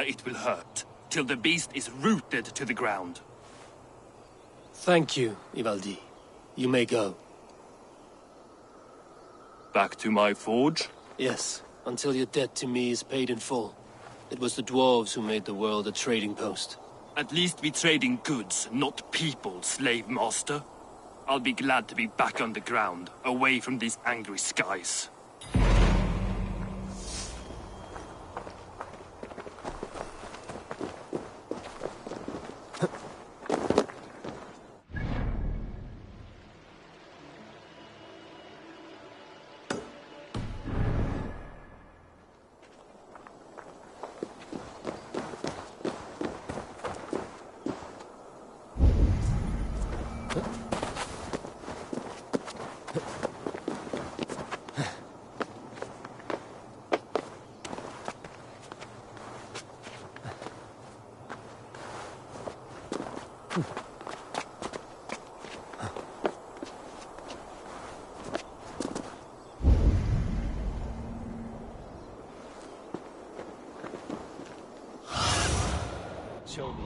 it will hurt, till the beast is rooted to the ground. Thank you, Ivaldi. You may go. Back to my forge? Yes, until your debt to me is paid in full. It was the dwarves who made the world a trading post. At least we trade in goods, not people, slave master. I'll be glad to be back on the ground, away from these angry skies. Show me.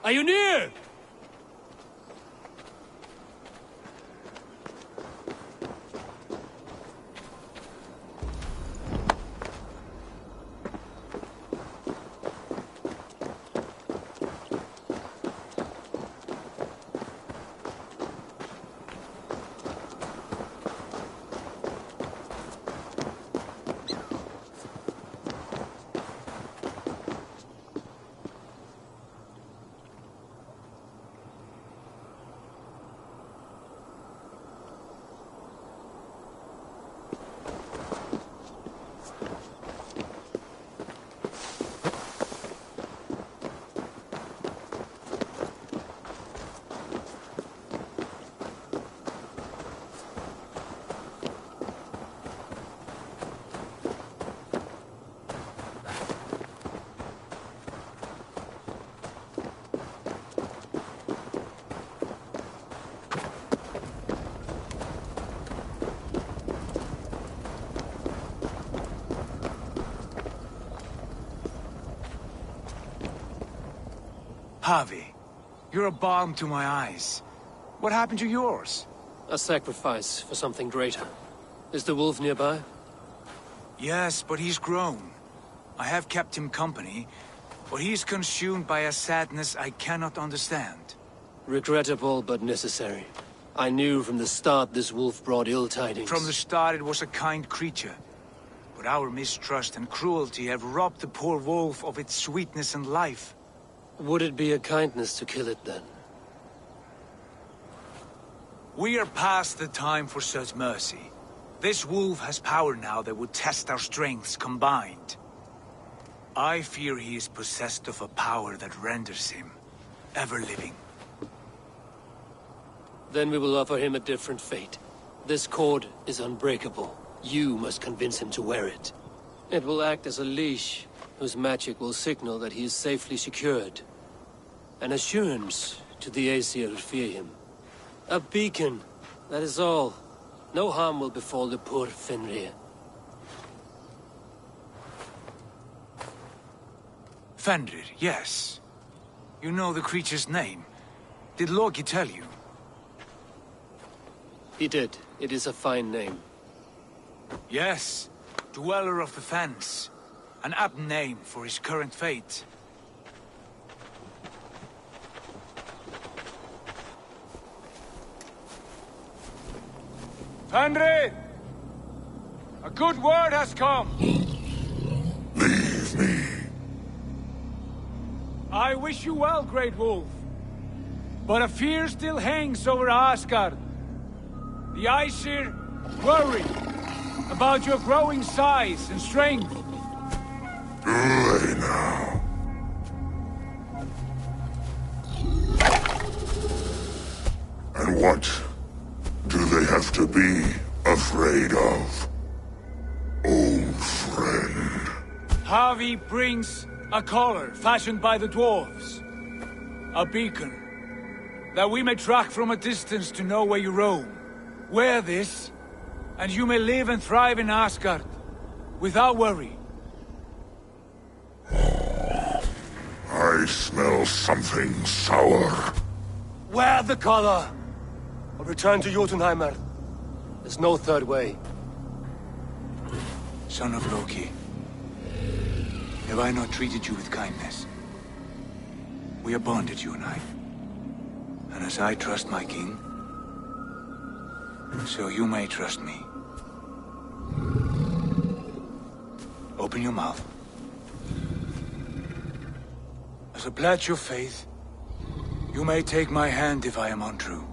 Are you near? Harvey, you're a balm to my eyes. What happened to yours? A sacrifice for something greater. Is the wolf nearby? Yes, but he's grown. I have kept him company, but he's consumed by a sadness I cannot understand. Regrettable, but necessary. I knew from the start this wolf brought ill tidings. From the start it was a kind creature. But our mistrust and cruelty have robbed the poor wolf of its sweetness and life. Would it be a kindness to kill it, then? We are past the time for such mercy. This wolf has power now that would test our strengths combined. I fear he is possessed of a power that renders him ever-living. Then we will offer him a different fate. This cord is unbreakable. You must convince him to wear it. It will act as a leash, whose magic will signal that he is safely secured. An assurance to the Aesir who fear him. A beacon, that is all. No harm will befall the poor Fenrir. Fenrir, yes. You know the creature's name. Did Loki tell you? He did. It is a fine name. Yes. Dweller of the Fens. An apt name for his current fate. Fenrir! A good word has come! Leave me. I wish you well, Great Wolf. But a fear still hangs over Asgard. The Aesir worry about your growing size and strength. Do they now? And what do they have to be afraid of? Old friend. Harvey brings a collar fashioned by the dwarves. A beacon. That we may track from a distance to know where you roam. Wear this, and you may live and thrive in Asgard, without worry. I smell something sour. Wear the collar! Or return to Jotunheimer. There's no third way. Son of Loki, have I not treated you with kindness? We are bonded, you and I. And as I trust my king, so you may trust me. Open your mouth. As a pledge of faith, you may take my hand if I am untrue.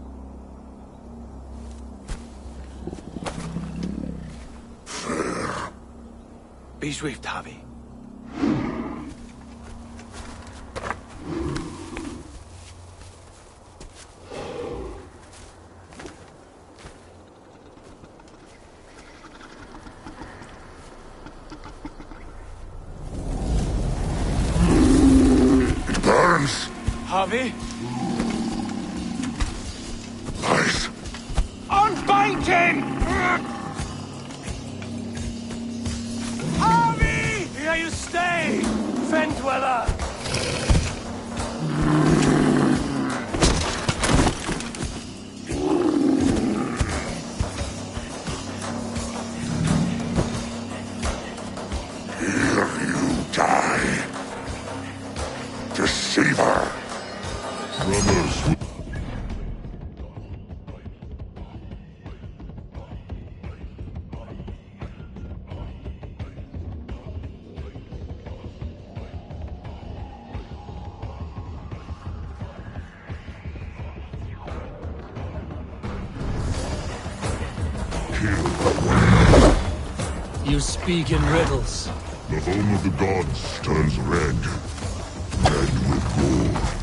Fair. Be swift, Harvey. Harvey? Nice. Unbind him! Harvey! Here you stay, Fen Dweller! kill. You speak in riddles. The home of the gods turns red. Red with gore.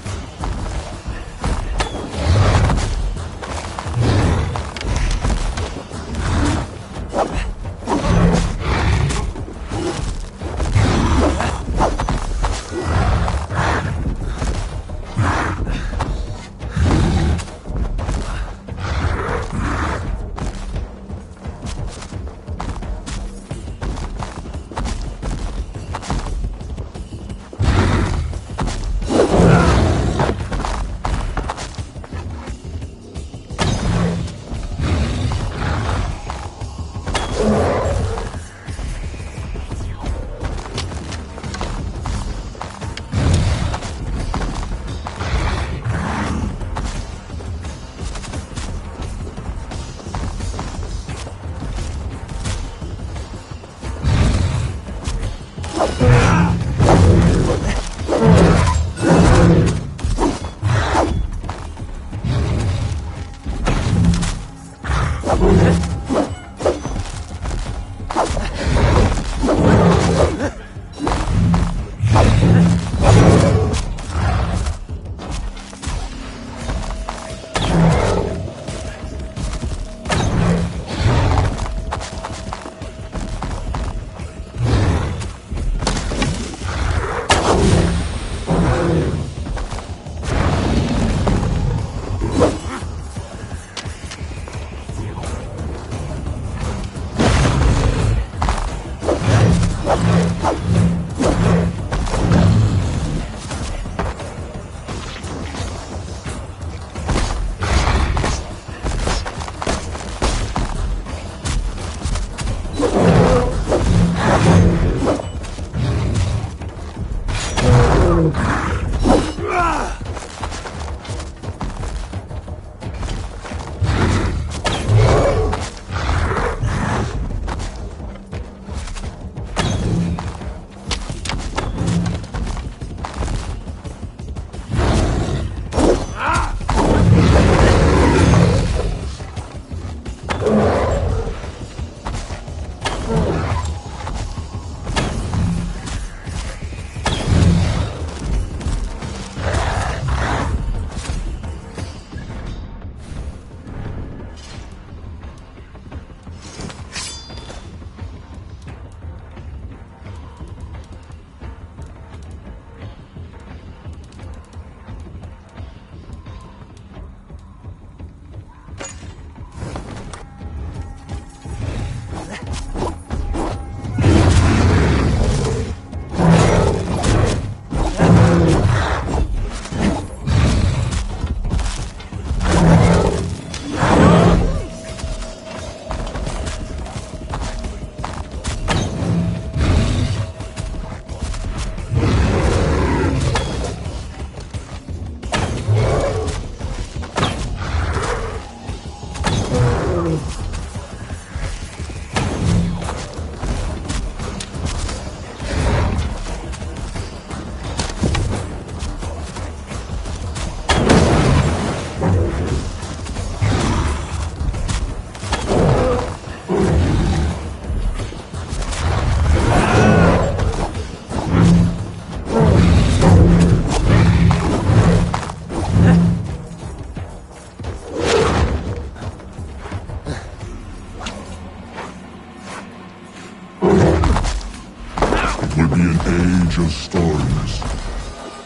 of storms,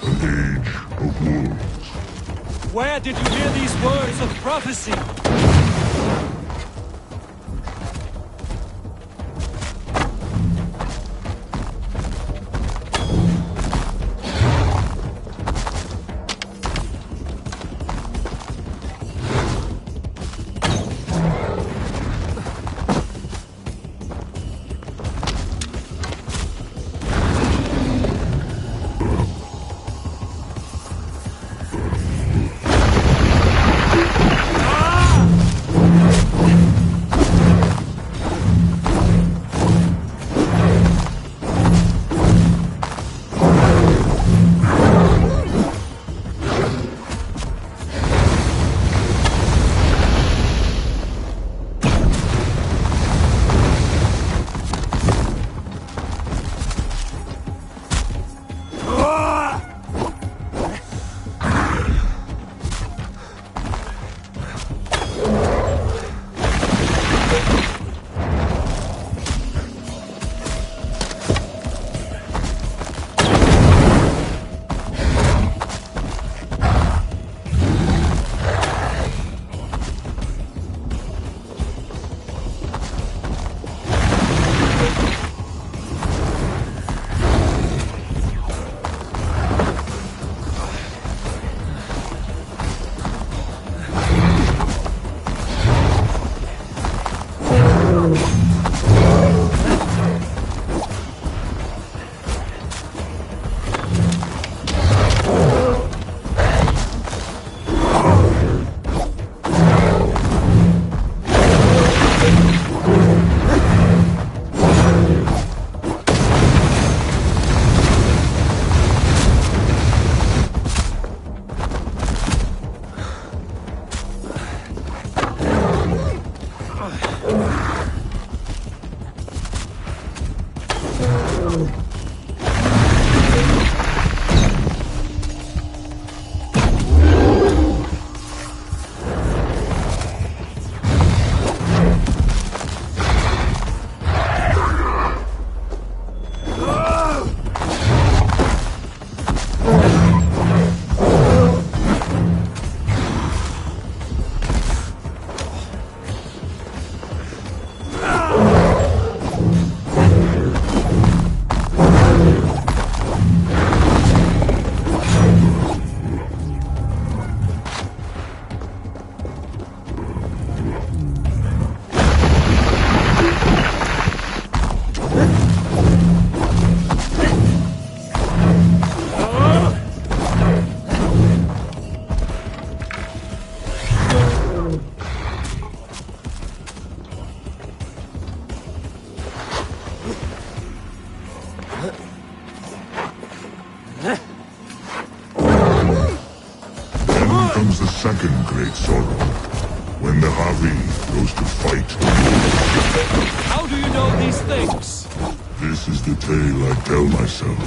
an age of wolves. Where did you hear these words of prophecy? Comes the second great sorrow, when the Javi goes to fight. How do you know these things? This is the tale I tell myself,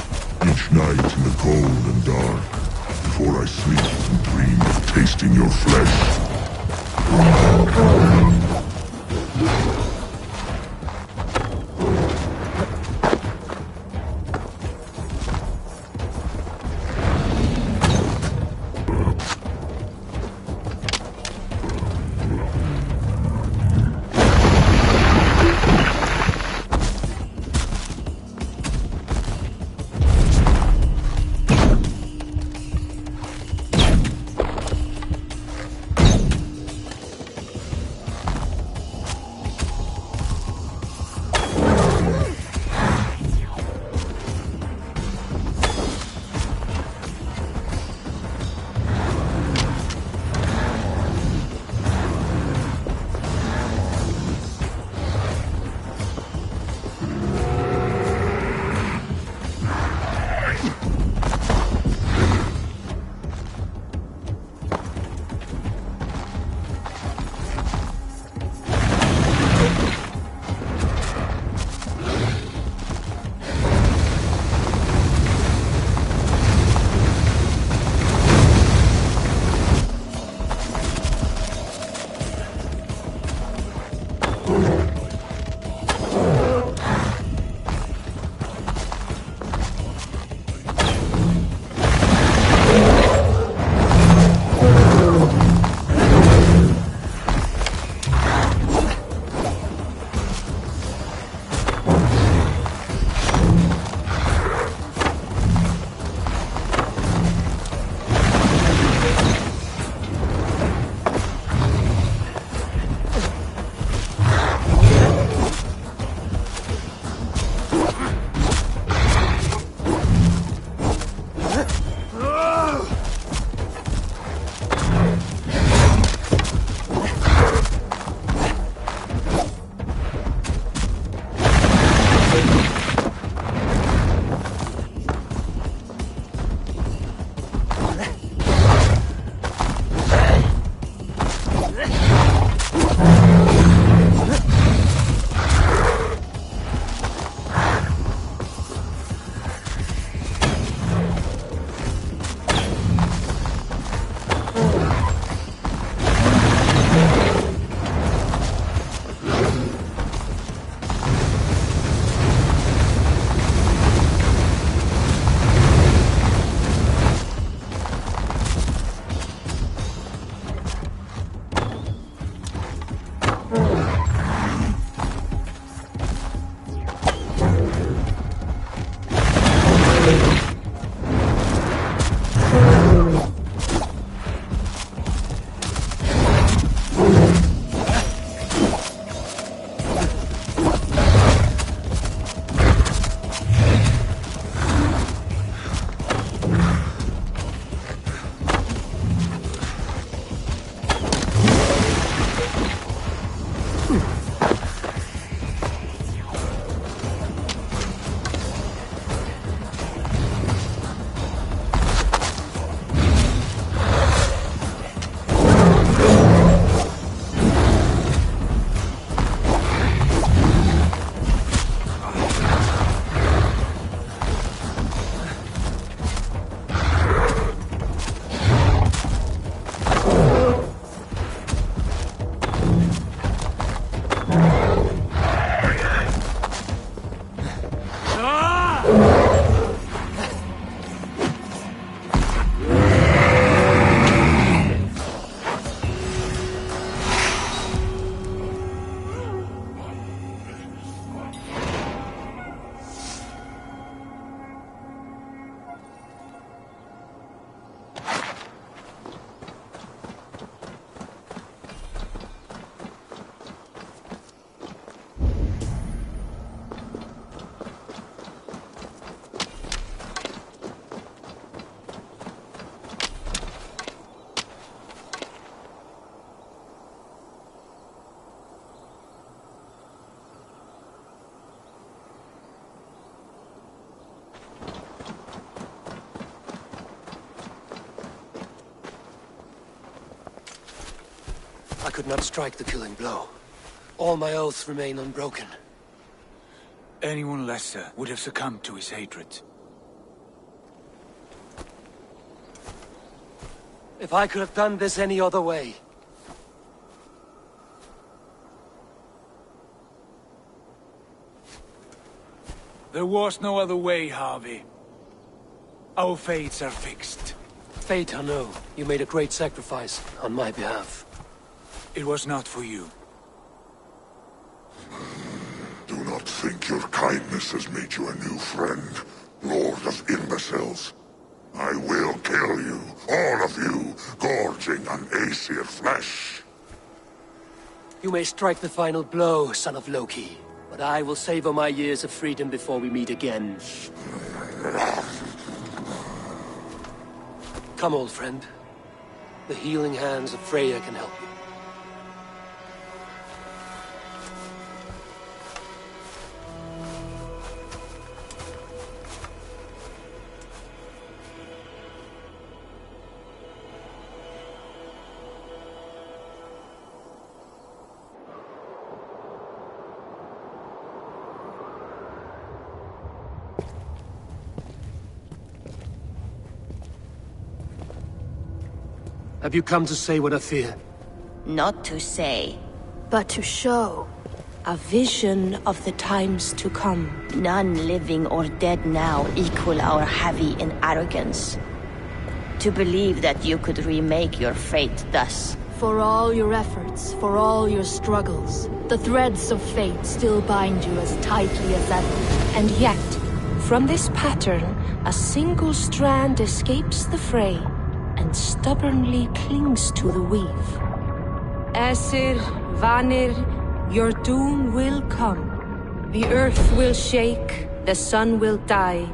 each night in the cold and dark, before I sleep and dream of tasting your flesh. could not strike the killing blow. All my oaths remain unbroken. Anyone lesser would have succumbed to his hatred. If I could have done this any other way... There was no other way, Harvey. Our fates are fixed. Fate, I know. You made a great sacrifice on my behalf. It was not for you. Do not think your kindness has made you a new friend, Lord of Imbeciles. I will kill you, all of you, gorging on Aesir flesh. You may strike the final blow, son of Loki. But I will savor my years of freedom before we meet again. Come, old friend. The healing hands of Freya can help you. Have you come to say what I fear? Not to say, but to show. a vision of the times to come. None living or dead now equal our heavy in arrogance. To believe that you could remake your fate thus. For all your efforts, for all your struggles, the threads of fate still bind you as tightly as ever. And yet, from this pattern, a single strand escapes the fray and stubbornly clings to the weave. Aesir, Vanir, your doom will come. The earth will shake, the sun will die.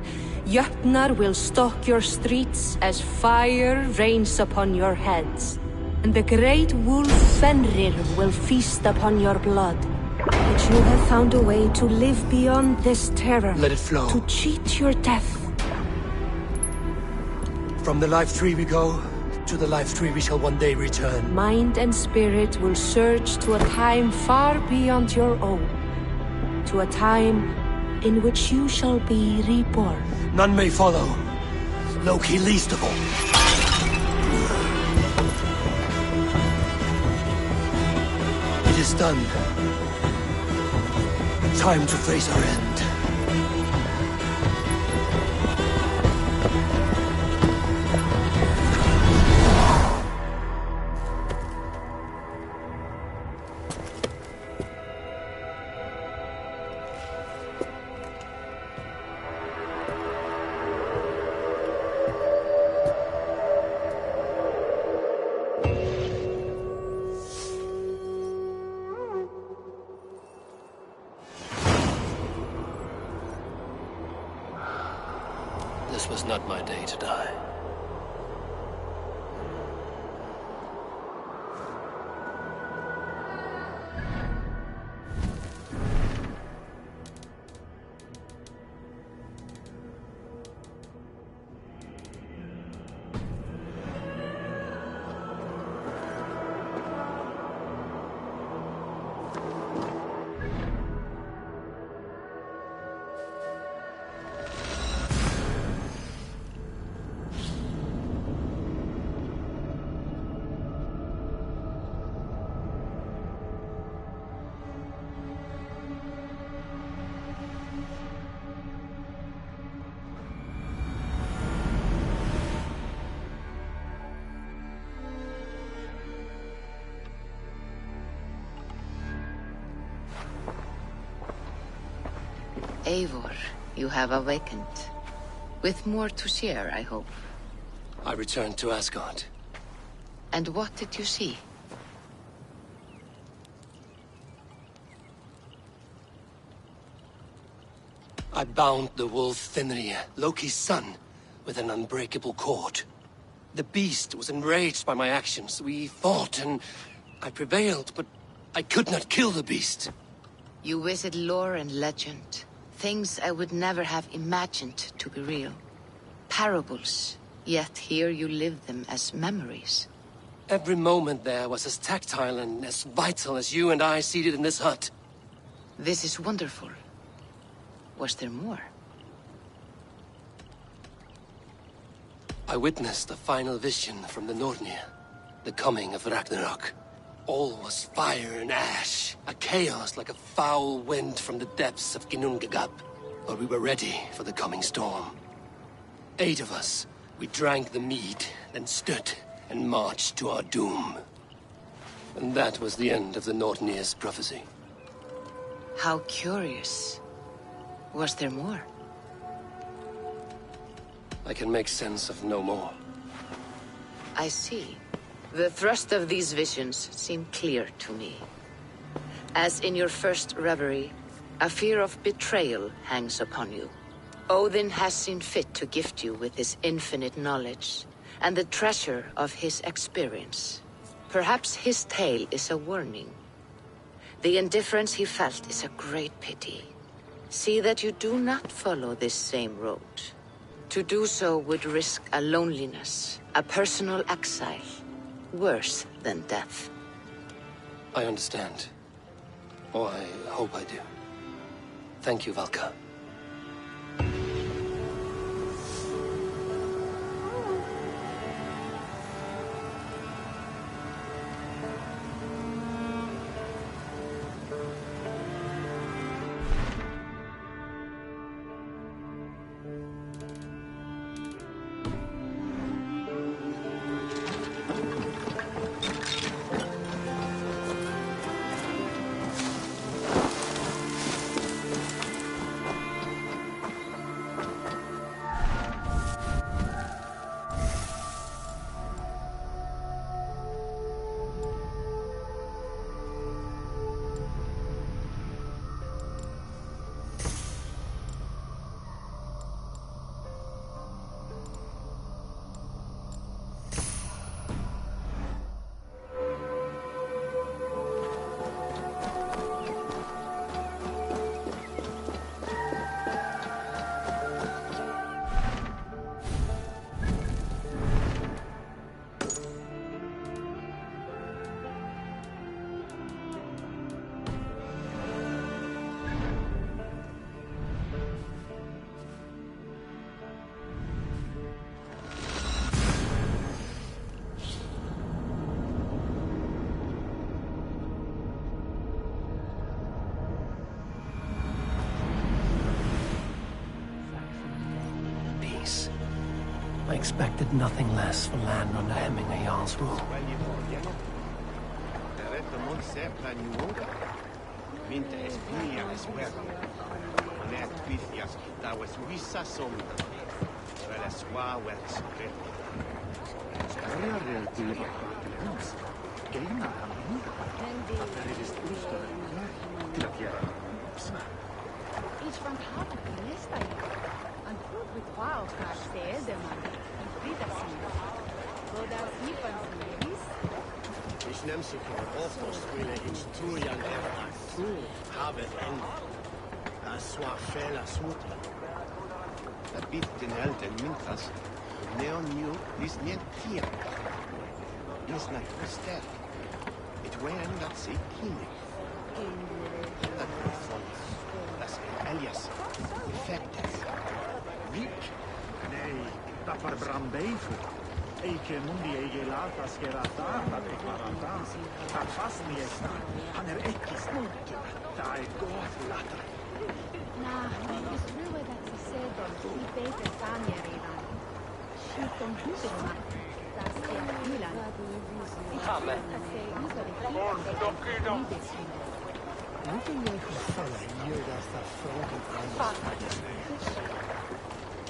Jötnar will stalk your streets as fire rains upon your heads. And the great wolf Fenrir will feast upon your blood. But you have found a way to live beyond this terror. Let it flow. To cheat your death. From the life tree we go, to the life tree we shall one day return. Mind and spirit will surge to a time far beyond your own. To a time in which you shall be reborn. None may follow. Loki least of all. It is done. Time to face our end. This was not my day to die. Eivor, you have awakened. With more to share, I hope. I returned to Asgard. And what did you see? I bound the wolf Fenrir, Loki's son, with an unbreakable cord. The beast was enraged by my actions. We fought and I prevailed, but I could not kill the beast. You visit lore and legend. Things I would never have imagined to be real. Parables, yet here you live them as memories. Every moment there was as tactile and as vital as you and I seated in this hut. This is wonderful. Was there more? I witnessed the final vision from the Nornir, the coming of Ragnarok. All was fire and ash, a chaos like a foul wind from the depths of Ginnungagap. But we were ready for the coming storm. 8 of us, we drank the mead, then stood and marched to our doom. And that was the end of the Nornir's prophecy. How curious. Was there more? I can make sense of no more. I see. The thrust of these visions seem clear to me. As in your first reverie, a fear of betrayal hangs upon you. Odin has seen fit to gift you with his infinite knowledge, and the treasure of his experience. Perhaps his tale is a warning. The indifference he felt is a great pity. See that you do not follow this same road. To do so would risk a loneliness, a personal exile, worse than death. I understand. Or I hope I do. Thank you, Valka. I expected nothing less for land under Hemminga Jarl's rule. Ich neem zich offer spelen in Strujan erg toe, hebben en dat zwaar veel als moeten. Dat biedt den Helden Mintras, neon nieuw is niet hier. Is niet sterk. Het waren dat ze kiemen. Dat bevolkt, dat Elias effectes. Rick? Nee, dat var brandbeven. Eke mundi ege lata skerata, dat ik varata. Dat fast niet staat. Han ekki snoken. Dat är gott latta. Nah, det tror jag att se dem i bete sanja redan. Skjutom huvudena. Där ska jag hylan. Amen. Moeten jij gevallen hier dat dat vrolijk aan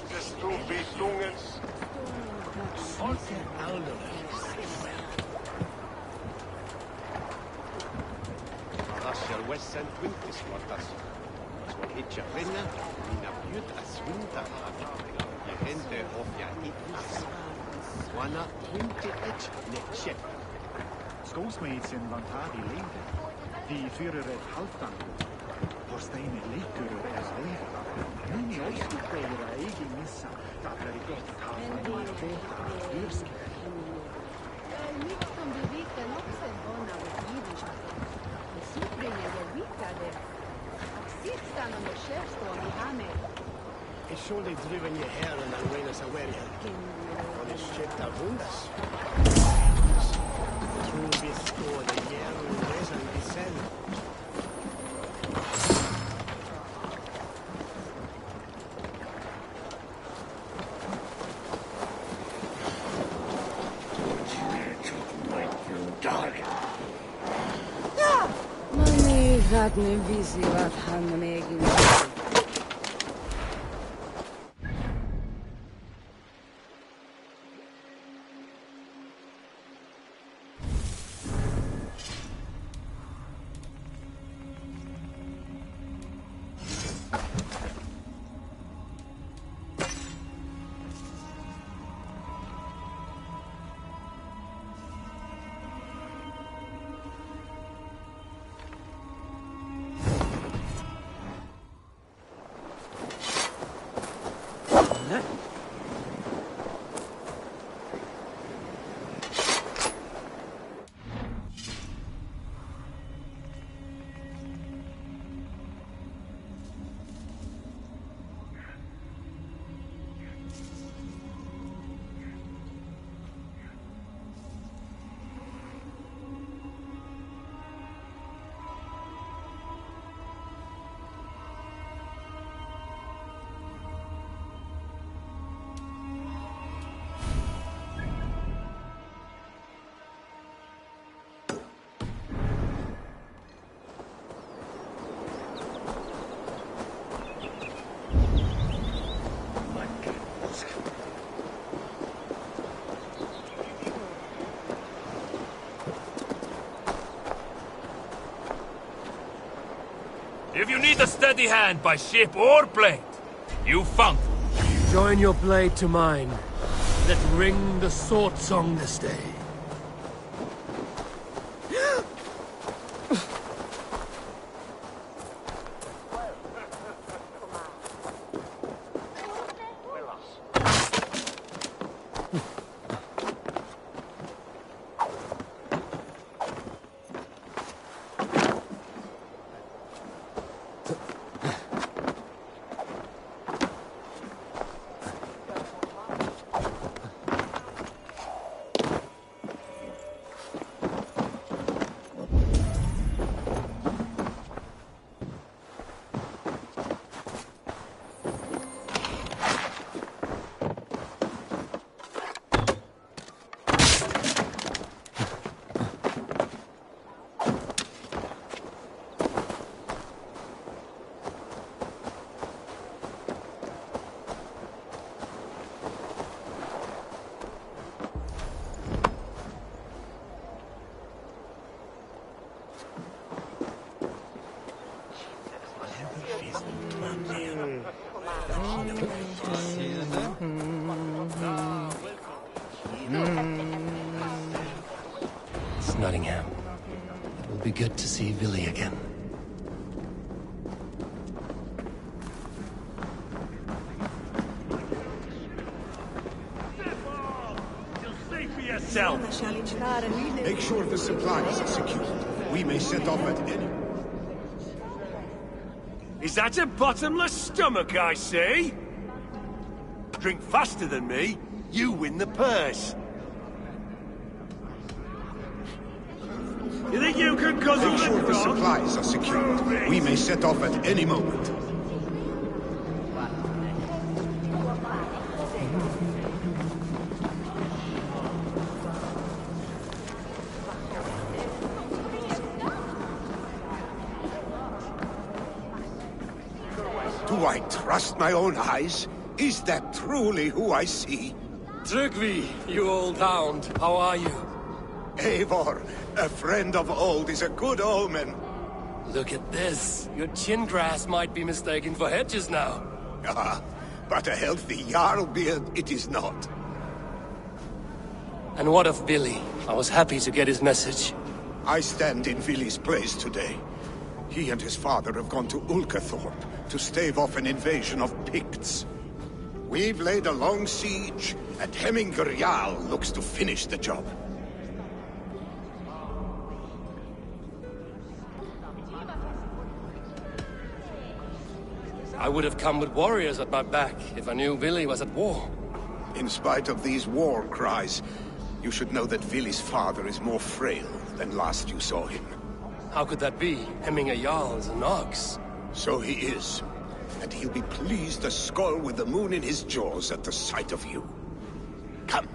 Des du Betungens. Sitte aldrig. Arrasja Western Twintis Wattas. Så hitja rinna, mina bjud att svinta hade. Jag hände av jag itlas. Wana 21 netchet. Skålsmedsen vantar i leden. De fyrer ett halvtan. Vår stein leker är leva. Men i ålskuppegera egen missa. Det är gott att ha från båtar och dyrskar. It's surely driven your hair and Alwenas away. On his ship Wundas. True består det djävulen resan i cell. Mani żadny wizji od Hanmegi. If you need a steady hand by ship or blade, you found it. Join your blade to mine. Let ring the sword song this day. It's Nottingham. It will be good to see Villy again. Make sure the supplies are secured. We may set off at any... Is that a bottomless stomach I see? Drink faster than me, you win the purse. You think you can guzzle Make sure the supplies are secured. We may set off at any moment. Do I trust my own eyes? Is that truly who I see? Tryggvi, you old hound, how are you? Eivor, a friend of old is a good omen. Look at this. Your chin grass might be mistaken for hedges now. Ah, but a healthy Jarl beard it is not. And what of Billy? I was happy to get his message. I stand in Villy's place today. He and his father have gone to Ulkathorpe to stave off an invasion of Picts. We've laid a long siege, and Hemminger Jarl looks to finish the job. I would have come with warriors at my back if I knew Vili was at war. In spite of these war cries, you should know that Vili's father is more frail than last you saw him. How could that be? Hemming a Jarl is an ox. So he is. And he'll be pleased as Skull with the moon in his jaws at the sight of you. Come.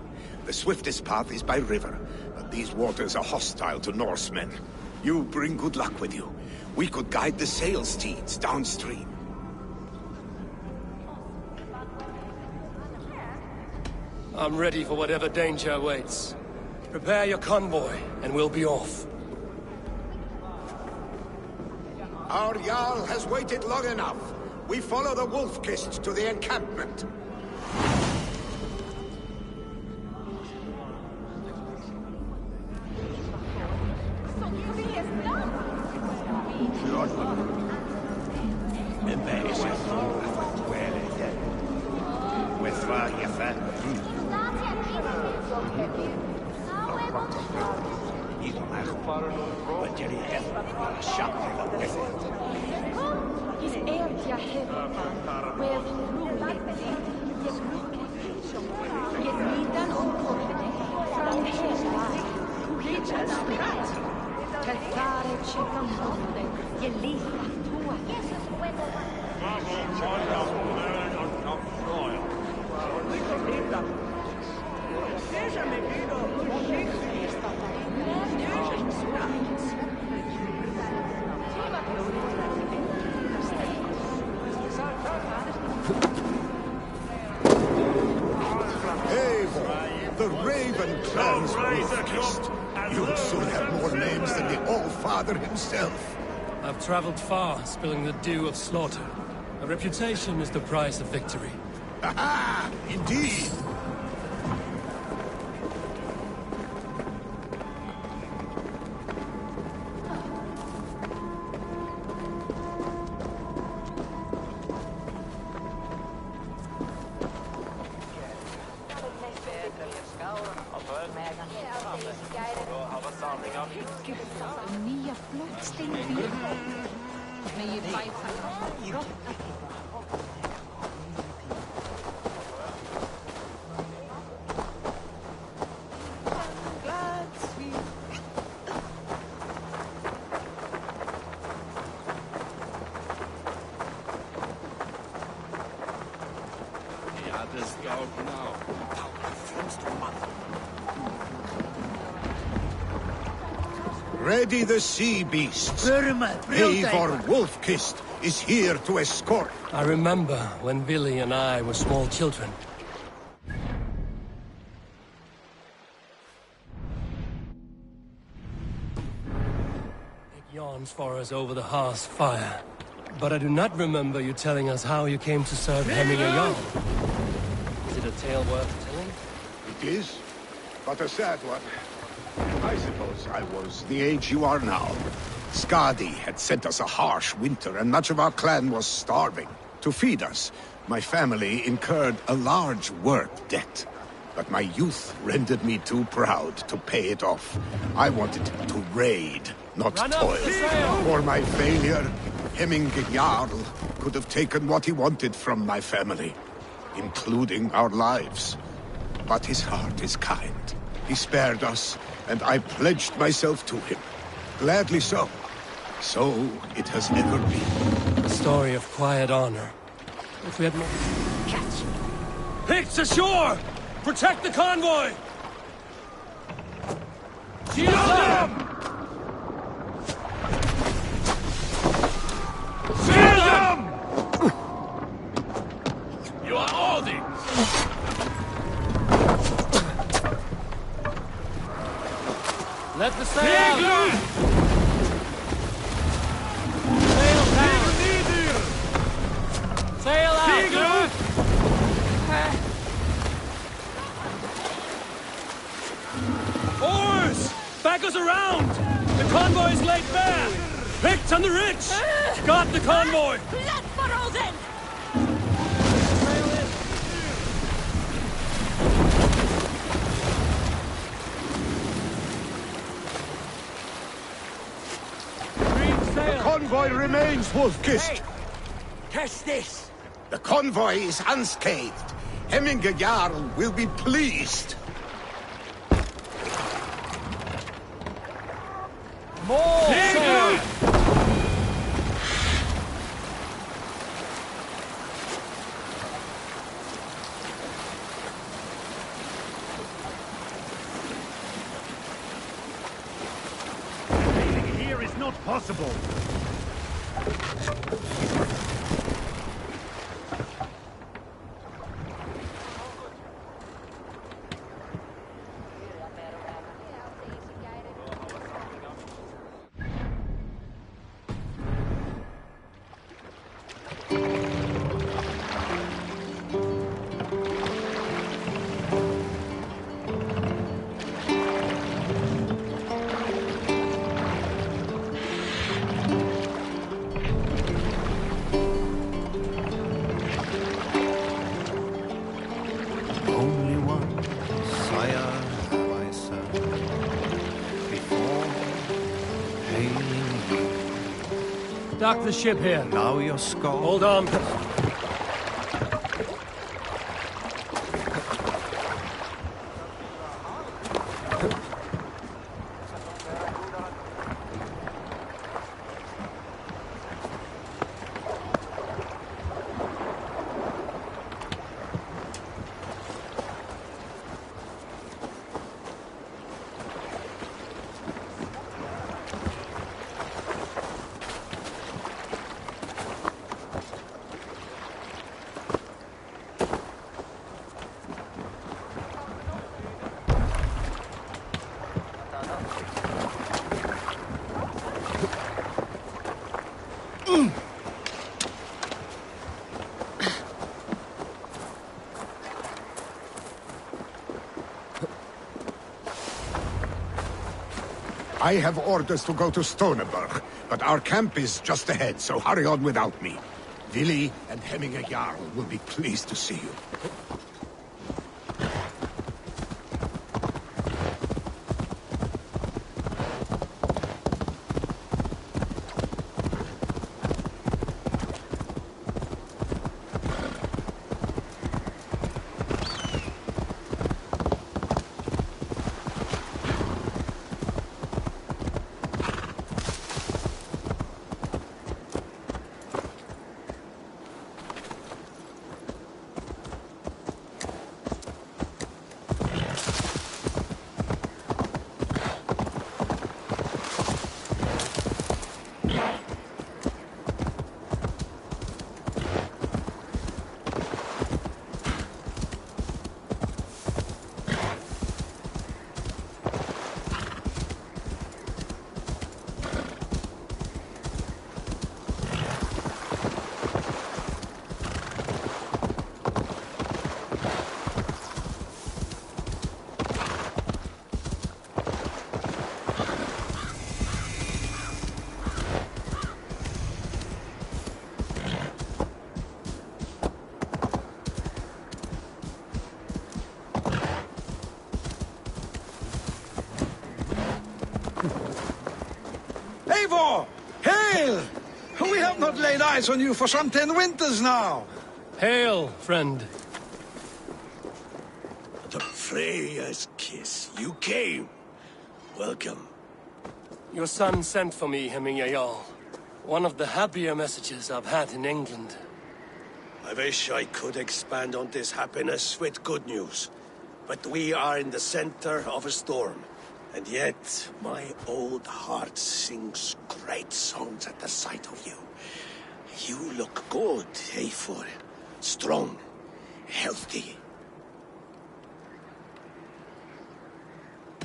The swiftest path is by river, but these waters are hostile to Norsemen. You bring good luck with you. We could guide the sail steeds downstream. I'm ready for whatever danger awaits. Prepare your convoy, and we'll be off. Our Jarl has waited long enough. We follow the Wolf-Kist to the encampment. The Raven Clan's Wolf-Kist. You'll soon have more names than the All-Father himself. I've traveled far, spilling the dew of slaughter. A reputation is the price of victory. Aha! Indeed! Nya flottstänger. Med ju bajsar. Ja, das går genau. Ready the sea beasts. Eivor Wolf-Kist is here to escort. I remember when Vili and I were small children. It yawns for us over the hearth's fire. But I do not remember you telling us how you came to serve Hemming a Jarl. Is it a tale worth telling? It is, but a sad one. I suppose I was the age you are now. Skadi had sent us a harsh winter, and much of our clan was starving. To feed us, my family incurred a large work debt. But my youth rendered me too proud to pay it off. I wanted to raid, not toil. For my failure, Hemming Jarl could have taken what he wanted from my family, including our lives. But his heart is kind. He spared us, and I pledged myself to him. Gladly so. So it has ever been. A story of quiet honor. If we had more... Catch! Picts ashore! Protect the convoy! Shield them! Shield them! You are holding! Let the sail out! Sail down! Sail out! Oars! Back us around! The convoy is laid bare! Picked on the ridge! Got the convoy! Blood for Odin! The convoy remains, Wolf-Kist! Test this! The convoy is unscathed. Hemminger Jarl will be pleased. More! Sir! Sailing here is not possible. Only one sire have I served before hailing you. Dock the ship here. Now your skull. Hold on. I have orders to go to Stoneberg, but our camp is just ahead, so hurry on without me. Willi and Hemminger Jarl will be pleased to see you. Eivor! Hail! We have not laid eyes on you for some 10 winters now. Hail, friend. The Freya's kiss. You came. Welcome. Your son sent for me, Hemminger Jarl. One of the happier messages I've had in England. I wish I could expand on this happiness with good news. But we are in the center of a storm. And yet, my old heart sings great songs at the sight of you. You look good, Eivor. Strong, healthy.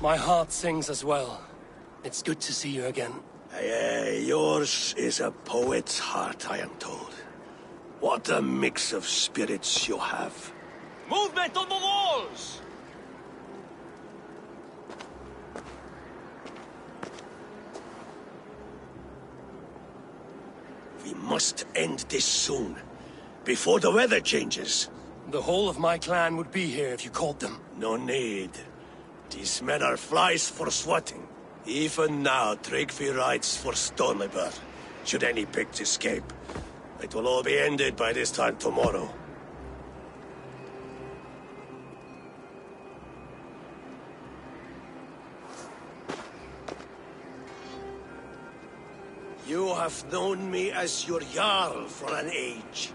My heart sings as well. It's good to see you again. Yours is a poet's heart, I am told. What a mix of spirits you have. Movement on the walls! We must end this soon, before the weather changes. The whole of my clan would be here if you called them. No need. These men are flies for swatting. Even now, Tryggvi rides for Stoneberg, should any pigs escape. It will all be ended by this time tomorrow. You have known me as your Jarl for an age.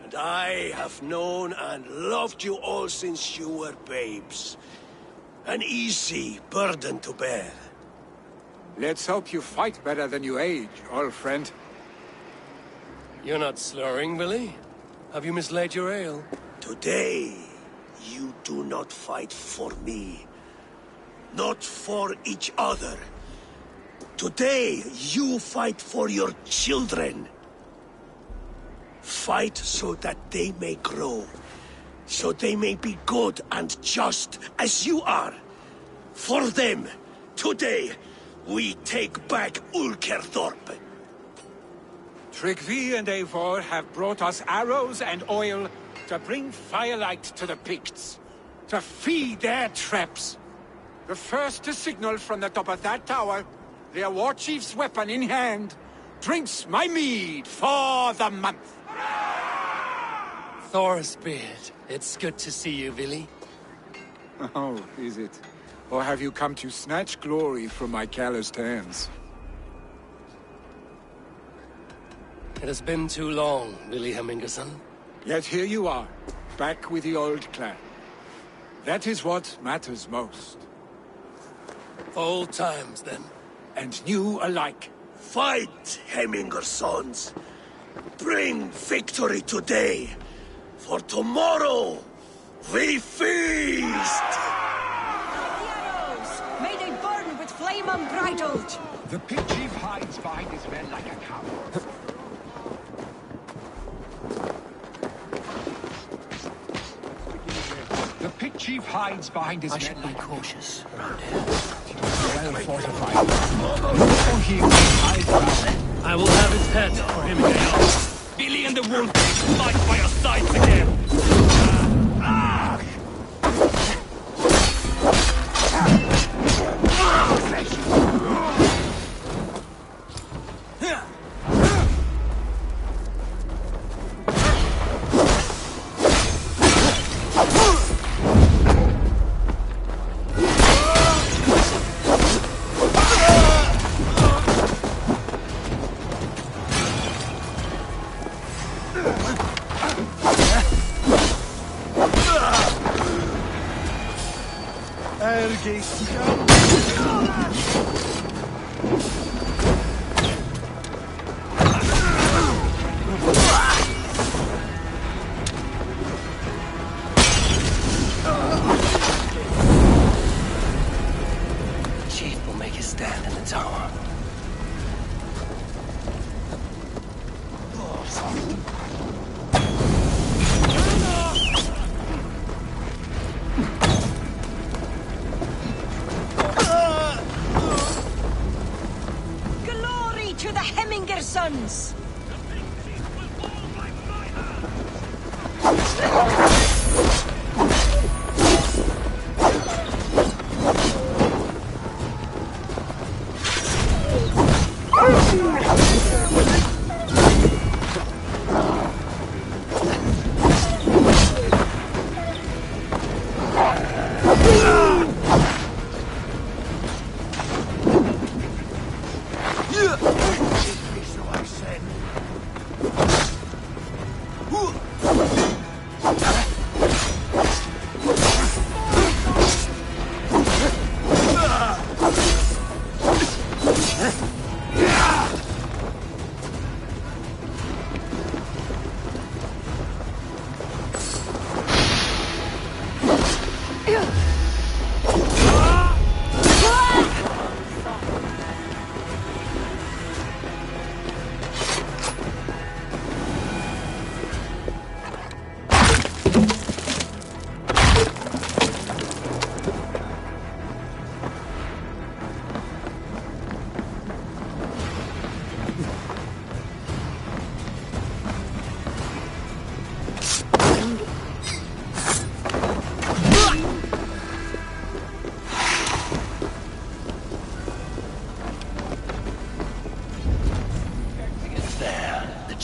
And I have known and loved you all since you were babes. An easy burden to bear. Let's hope you fight better than you age, old friend. You're not slurring, Billy? Have you mislaid your ale? Today, you do not fight for me. Not for each other. Today, you fight for your children. Fight so that they may grow. So they may be good and just as you are. For them, today, we take back Ulkerthorpe. Tryggvi and Eivor have brought us arrows and oil to bring firelight to the Picts. To feed their traps. The first to signal from the top of that tower, their war chief's weapon in hand, drinks my mead for the month. Thorsbeard, it's good to see you, Billy. Oh, is it? Or have you come to snatch glory from my calloused hands? It has been too long, Billy Hemmingerson. Yet here you are, back with the old clan. That is what matters most. Old times, then. And new alike. Fight, Hemmingersons. Bring victory today. For tomorrow, we feast! May they burn with flame unbridled! The pit chief hides behind his men like a coward. The pit chief hides behind his men. I should be cautious around here. Well fortified. For him, I will have his head for him again. Billy and the wolf fight by your sides again. Chief will make his stand in the tower. Glory to the Hemmingersons!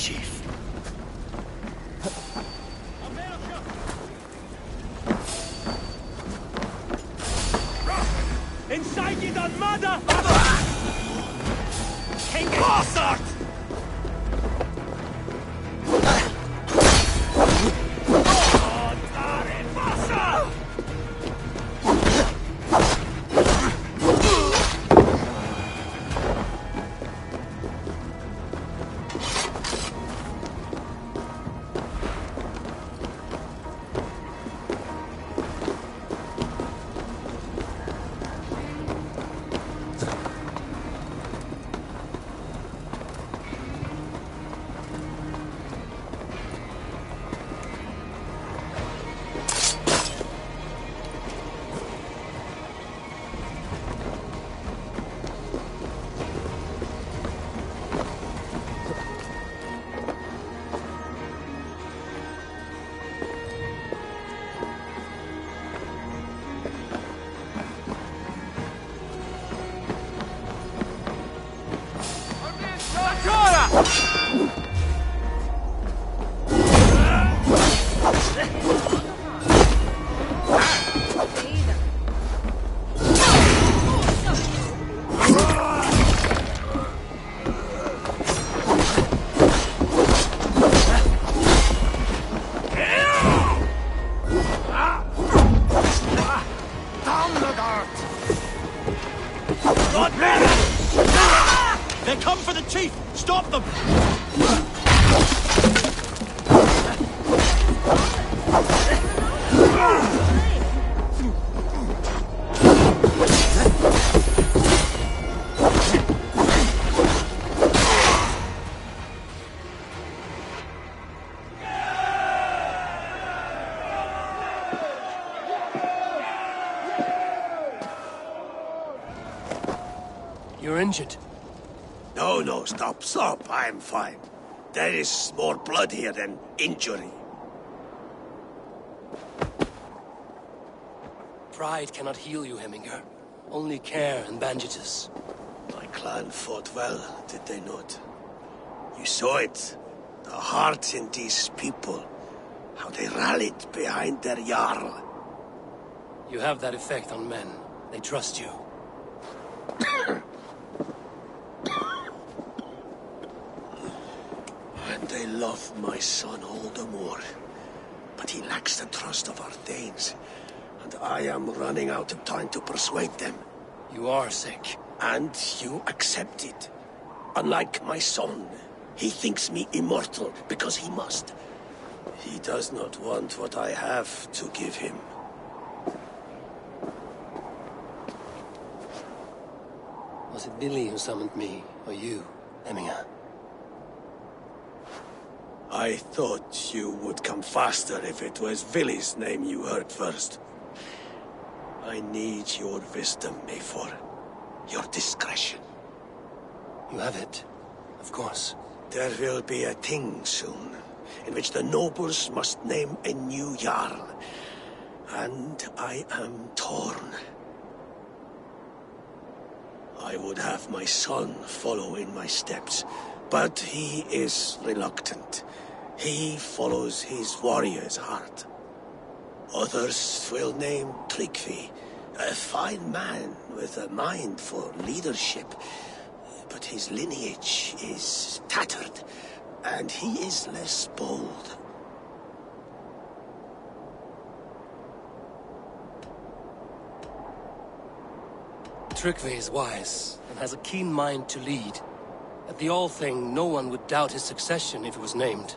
chief. Inside you, done mother! King Bastard! They come for the chief! Stop them! You're injured. No, stop. I'm fine. There is more blood here than injury. Pride cannot heal you, Heminger. Only care and bandages. My clan fought well, did they not? You saw it. The heart in these people. How they rallied behind their Jarl. You have that effect on men. They trust you. And they love my son all the more. But he lacks the trust of our Danes. And I am running out of time to persuade them. You are sick. And you accept it. Unlike my son, he thinks me immortal because he must. He does not want what I have to give him. Was it Billy who summoned me, or you, Heminger? I thought you would come faster if it was Villy's name you heard first. I need your wisdom, Mayfor. Your discretion. You have it, of course. There will be a thing soon, in which the nobles must name a new Jarl. And I am torn. I would have my son follow in my steps, but he is reluctant. He follows his warrior's heart. Others will name Tryggvi, a fine man with a mind for leadership. But his lineage is tattered, and he is less bold. Tryggvi is wise, and has a keen mind to lead. At the Althing, no one would doubt his succession if he was named.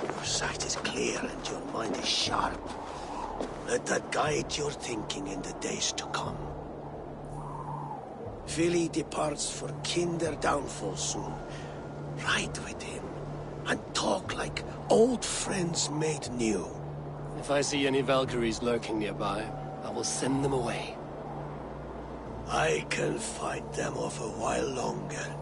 Your sight is clear and your mind is sharp. Let that guide your thinking in the days to come. Vili departs for Kinder downfall soon. Ride with him, and talk like old friends made new. If I see any Valkyries lurking nearby, I will send them away. I can fight them off a while longer.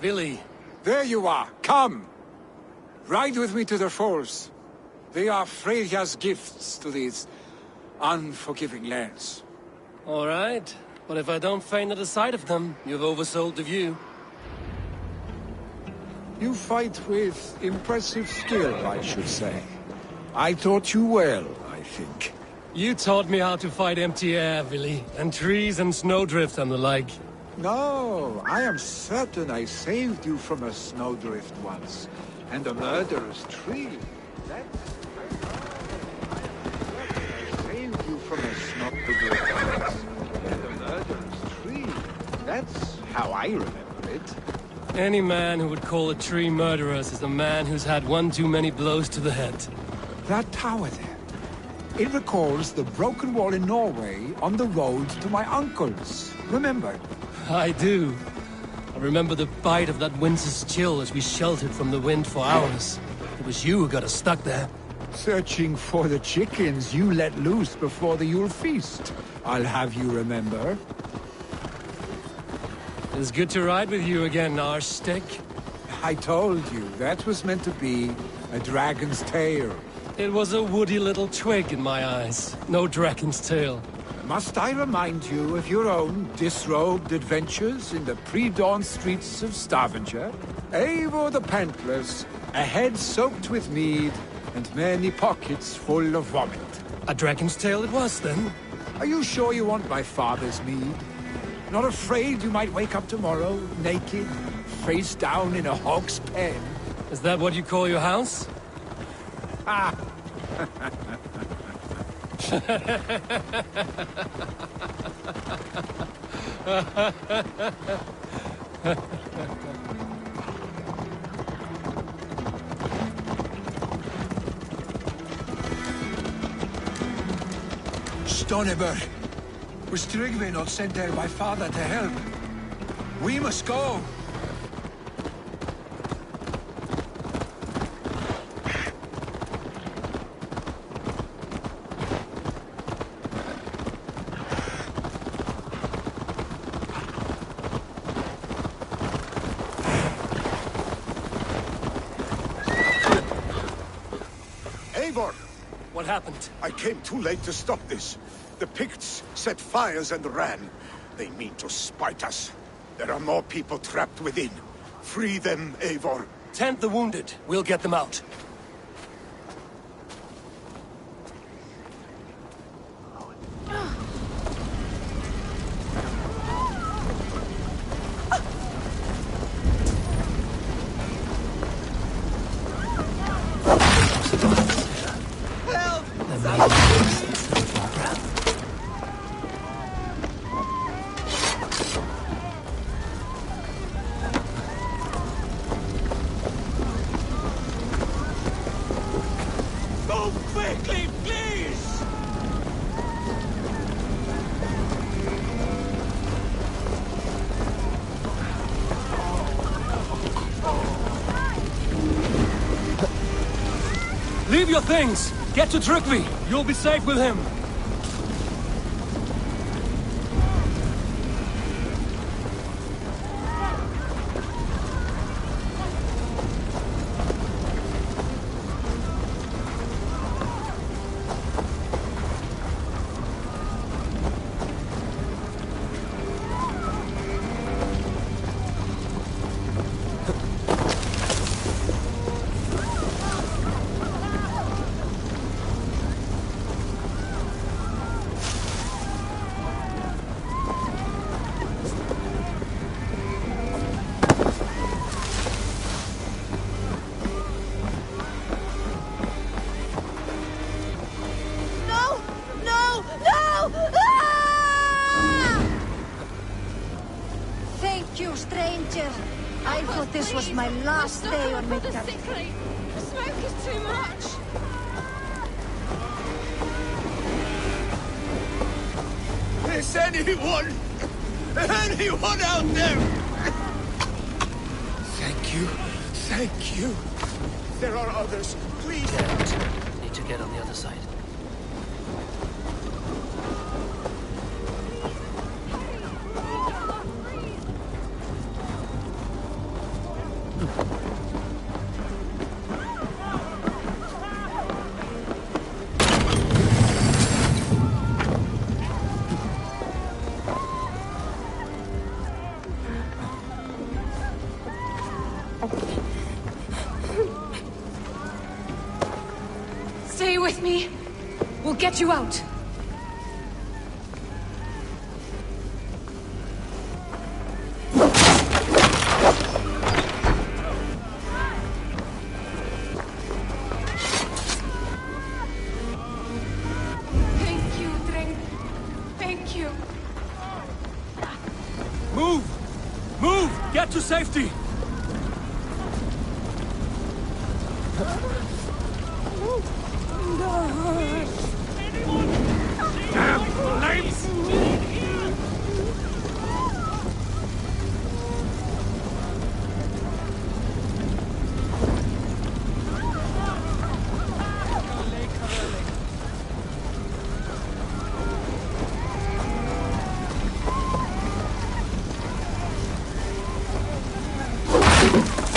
Billy. There you are. Come. Ride with me to the falls. They are Freya's gifts to these unforgiving lands. All right. But if I don't faint at the sight of them, you've oversold the view. You fight with impressive skill, I should say. I taught you well, I think. You taught me how to fight empty air, Billy, and trees and snowdrift and the like. No, I am certain I saved you from a snowdrift once, and a murderous tree. I saved you from a snowdrift once, and a murderous tree. That's how I remember it. Any man who would call a tree murderous is a man who's had one too many blows to the head. That tower there. It recalls the broken wall in Norway on the road to my uncle's. Remember? I do. I remember the bite of that winter's chill as we sheltered from the wind for hours. It was you who got us stuck there. Searching for the chickens you let loose before the Yule feast. I'll have you remember. It's good to ride with you again, Arstick. I told you, that was meant to be a dragon's tail. It was a woody little twig in my eyes. No dragon's tail. Must I remind you of your own disrobed adventures in the pre-dawn streets of Stavanger? Eivor the Pantless, a head soaked with mead, and many pockets full of vomit. A dragon's tail it was, then? Are you sure you want my father's mead? Not afraid you might wake up tomorrow, naked, face down in a hog's pen? Is that what you call your house? Ah! Stoneberg. Was Tryggvi not sent there by father to help? We must go! What happened? I came too late to stop this. The Picts set fires and ran. They mean to spite us. There are more people trapped within. Free them, Eivor. Tend the wounded. We'll get them out. Leave your things! Get to Tryggvi! You'll be safe with him! I thought this was my last day on Midgard. The smoke is too much. Is anyone out there? Thank you. Thank you. There are others. Please. Need to get on the other side. with me. We'll get you out. Thank you, Dreng. Thank you. Move! Move! Get to safety! Damn flames!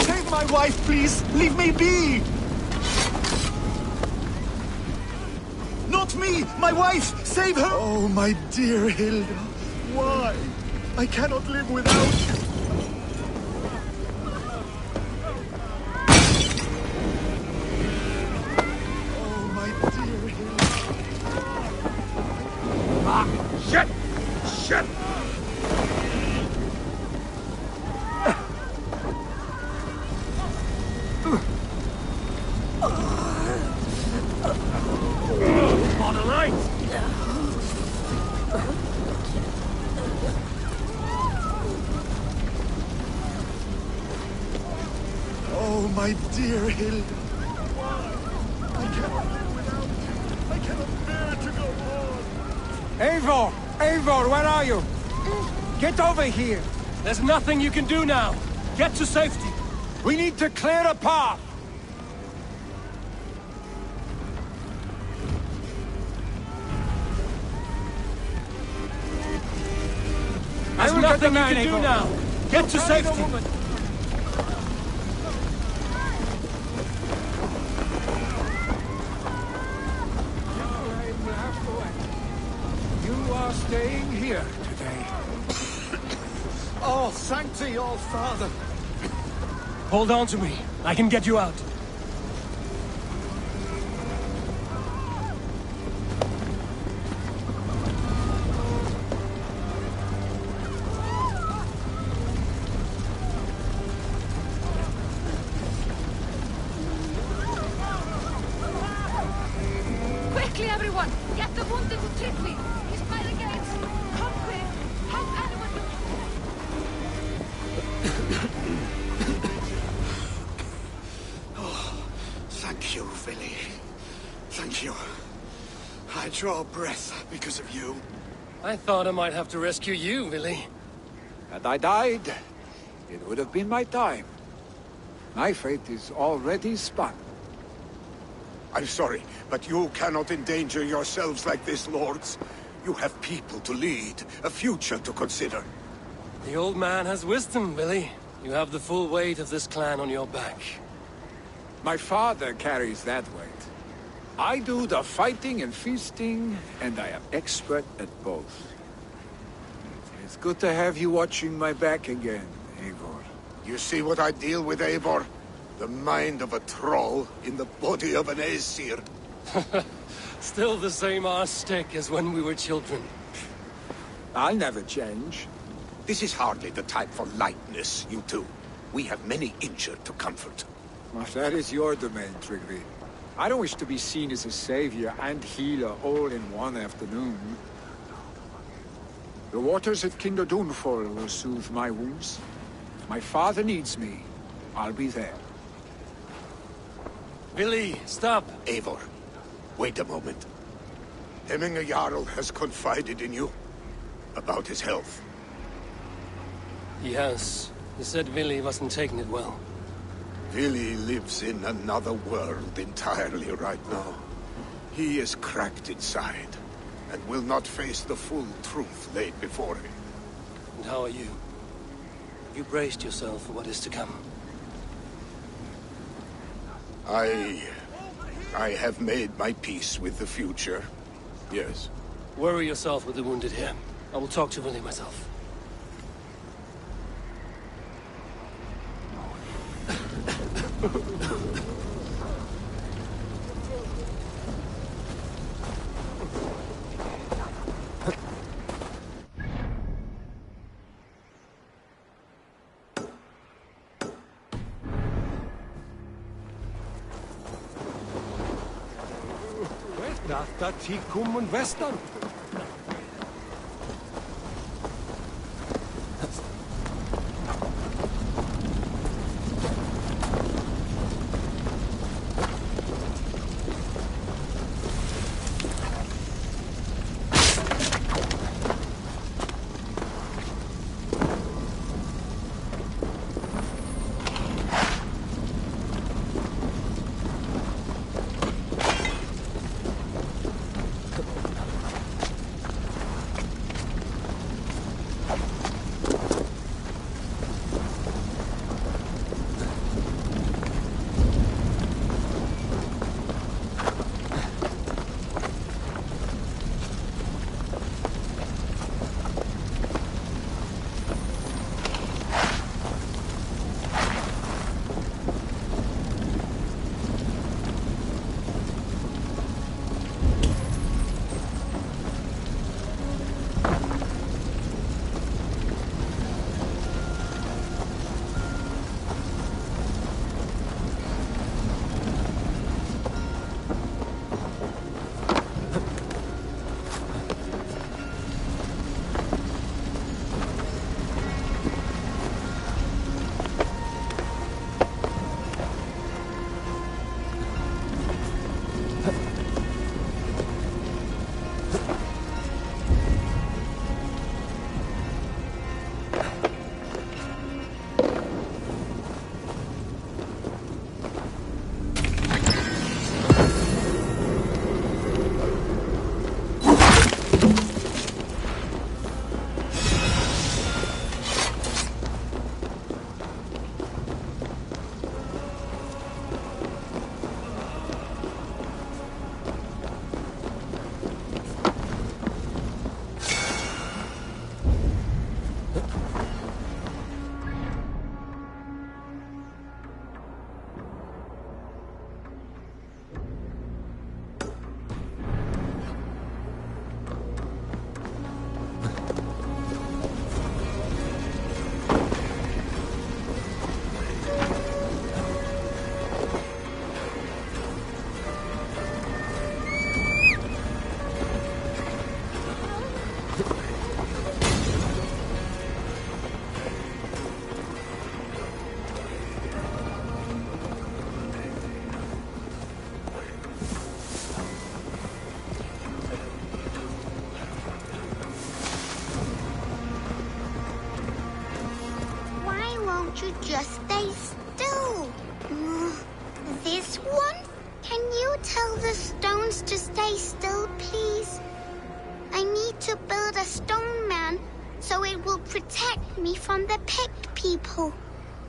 Save my wife, please! Leave me be! Not me! My wife! Save her! Oh, my dear Hilda. Why? I cannot live without you. Oh, my dear Hilda. Ah, shit! Shit! On the line! Oh, my dear Hilda. I cannot live without you. I cannot bear to go on. Eivor! Eivor, where are you? Get over here! There's nothing you can do now. Get to safety. We need to clear a path! There's nothing you can do now. Get to safety. You are staying here today. Oh, thank thee, all Father. Hold on to me. I can get you out. Quickly, everyone! Get the wounded to Trickley! He's by the gates! Come quick! Help anyone Thank you, Billy. Thank you. I draw breath because of you. I thought I might have to rescue you, Willy. Had I died, it would have been my time. My fate is already spun. I'm sorry, but you cannot endanger yourselves like this, lords. You have people to lead, a future to consider. The old man has wisdom, Willy. You have the full weight of this clan on your back. My father carries that weight. I do the fighting and feasting, and I am expert at both. It's good to have you watching my back again, Eivor. You see what I deal with, Eivor? The mind of a troll in the body of an Aesir. Still the same arse stick as when we were children. I'll never change. This is hardly the time for lightness, you two. We have many injured to comfort. Well, that is your domain, Trigby. I don't wish to be seen as a savior and healer all in one afternoon. The waters at Kinder Dunfall will soothe my wounds. If my father needs me, I'll be there. Willy, stop! Eivor, wait a moment. Hemminger Jarl has confided in you about his health. He has. He said Willy wasn't taking it well. Willy lives in another world entirely right now. He is cracked inside, and will not face the full truth laid before him. And how are you? Have you braced yourself for what is to come? I have made my peace with the future. Yes. Worry yourself with the wounded here. I will talk to Willy myself. Data ticum und western. You just stay still. This one? Can you tell the stones to stay still, please? I need to build a stone man so it will protect me from the picked people.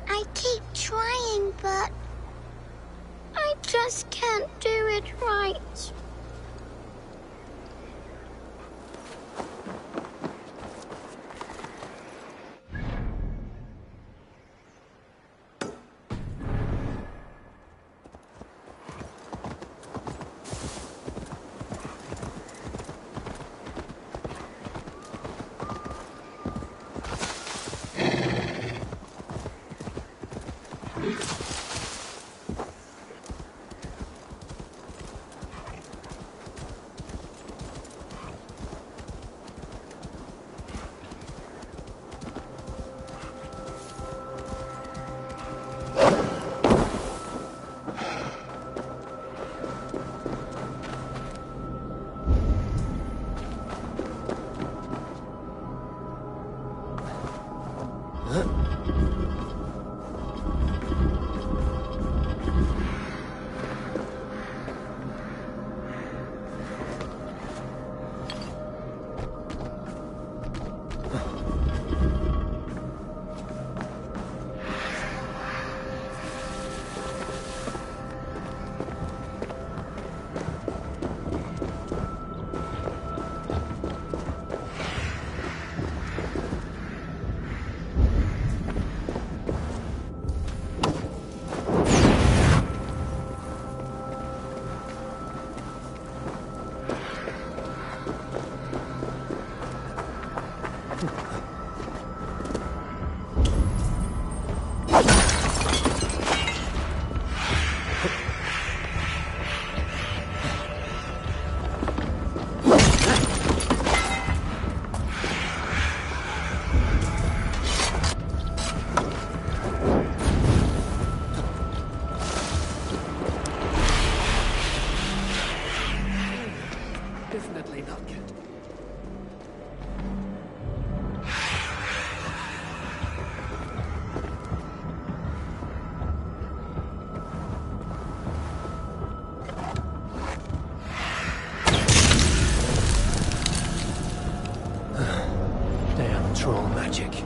I keep trying, but I just can't do it right. magic.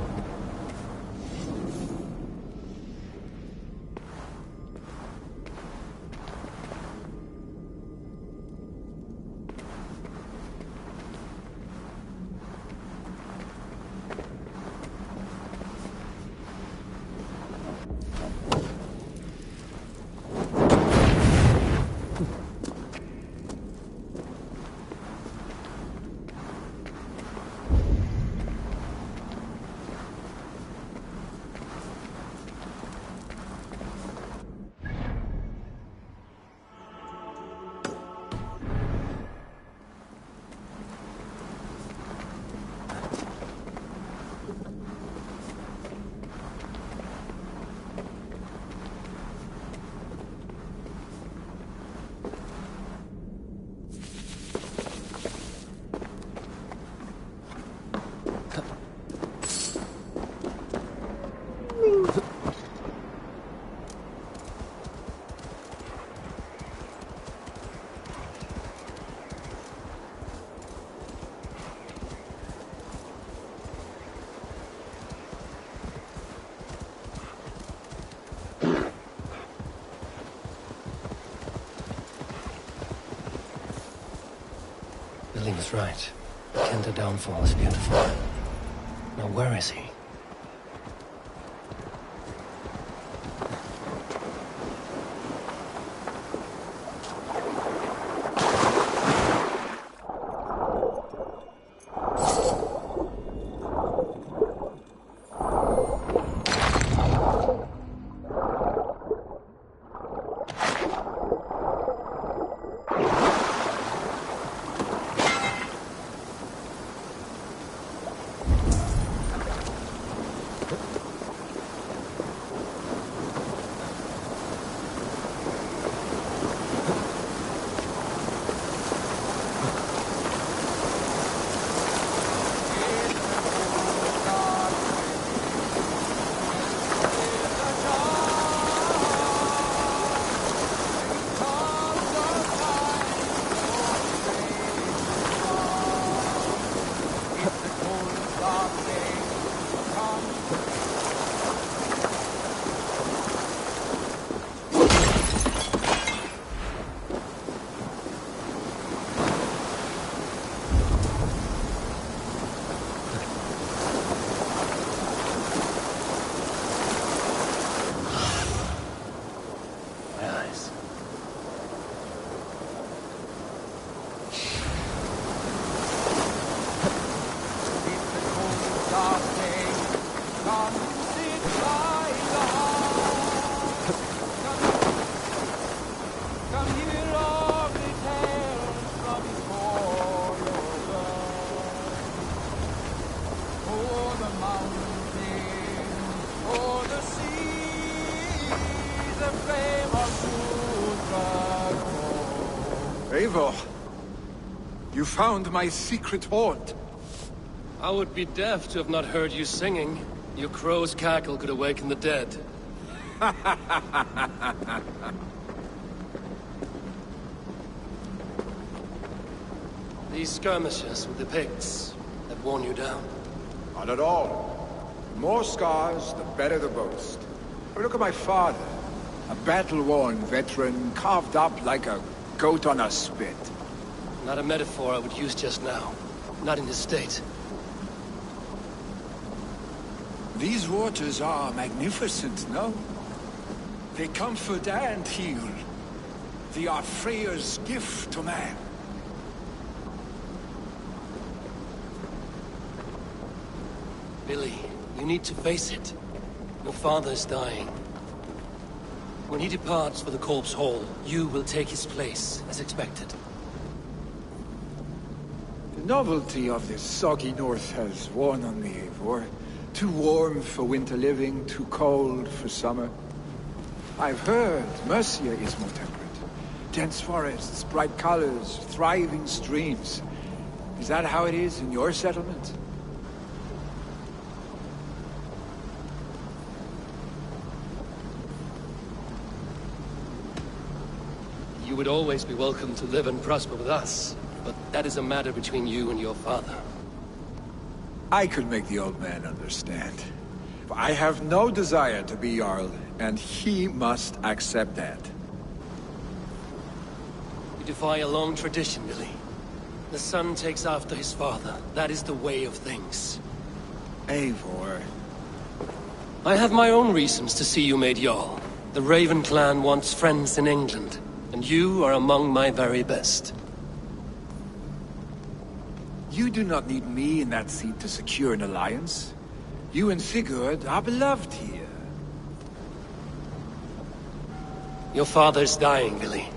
Billy was right. The Kender downfall is beautiful. Now where is he? Eivor, you found my secret haunt. I would be deaf to have not heard you singing. Your crow's cackle could awaken the dead. These skirmishes with the Picts have worn you down. Not at all. The more scars, the better the boast. But look at my father. A battle-worn veteran, carved up like a goat on a spit. Not a metaphor I would use just now. Not in this state. These waters are magnificent, no? They comfort and heal. They are Freya's gift to man. Billy, you need to face it. Your father's dying. When he departs for the Corpse Hall, you will take his place, as expected. The novelty of this soggy north has worn on me, Eivor. Too warm for winter living, too cold for summer. I've heard Mercia is more temperate. Dense forests, bright colors, thriving streams. Is that how it is in your settlement? You would always be welcome to live and prosper with us, but that is a matter between you and your father. I could make the old man understand. I have no desire to be Jarl, and he must accept that. You defy a long tradition, Billy. The son takes after his father. That is the way of things. Eivor. I have my own reasons to see you made Jarl. The Raven clan wants friends in England, and you are among my very best. You do not need me in that seat to secure an alliance. You and Sigurd are beloved here. Your father's dying, Billy.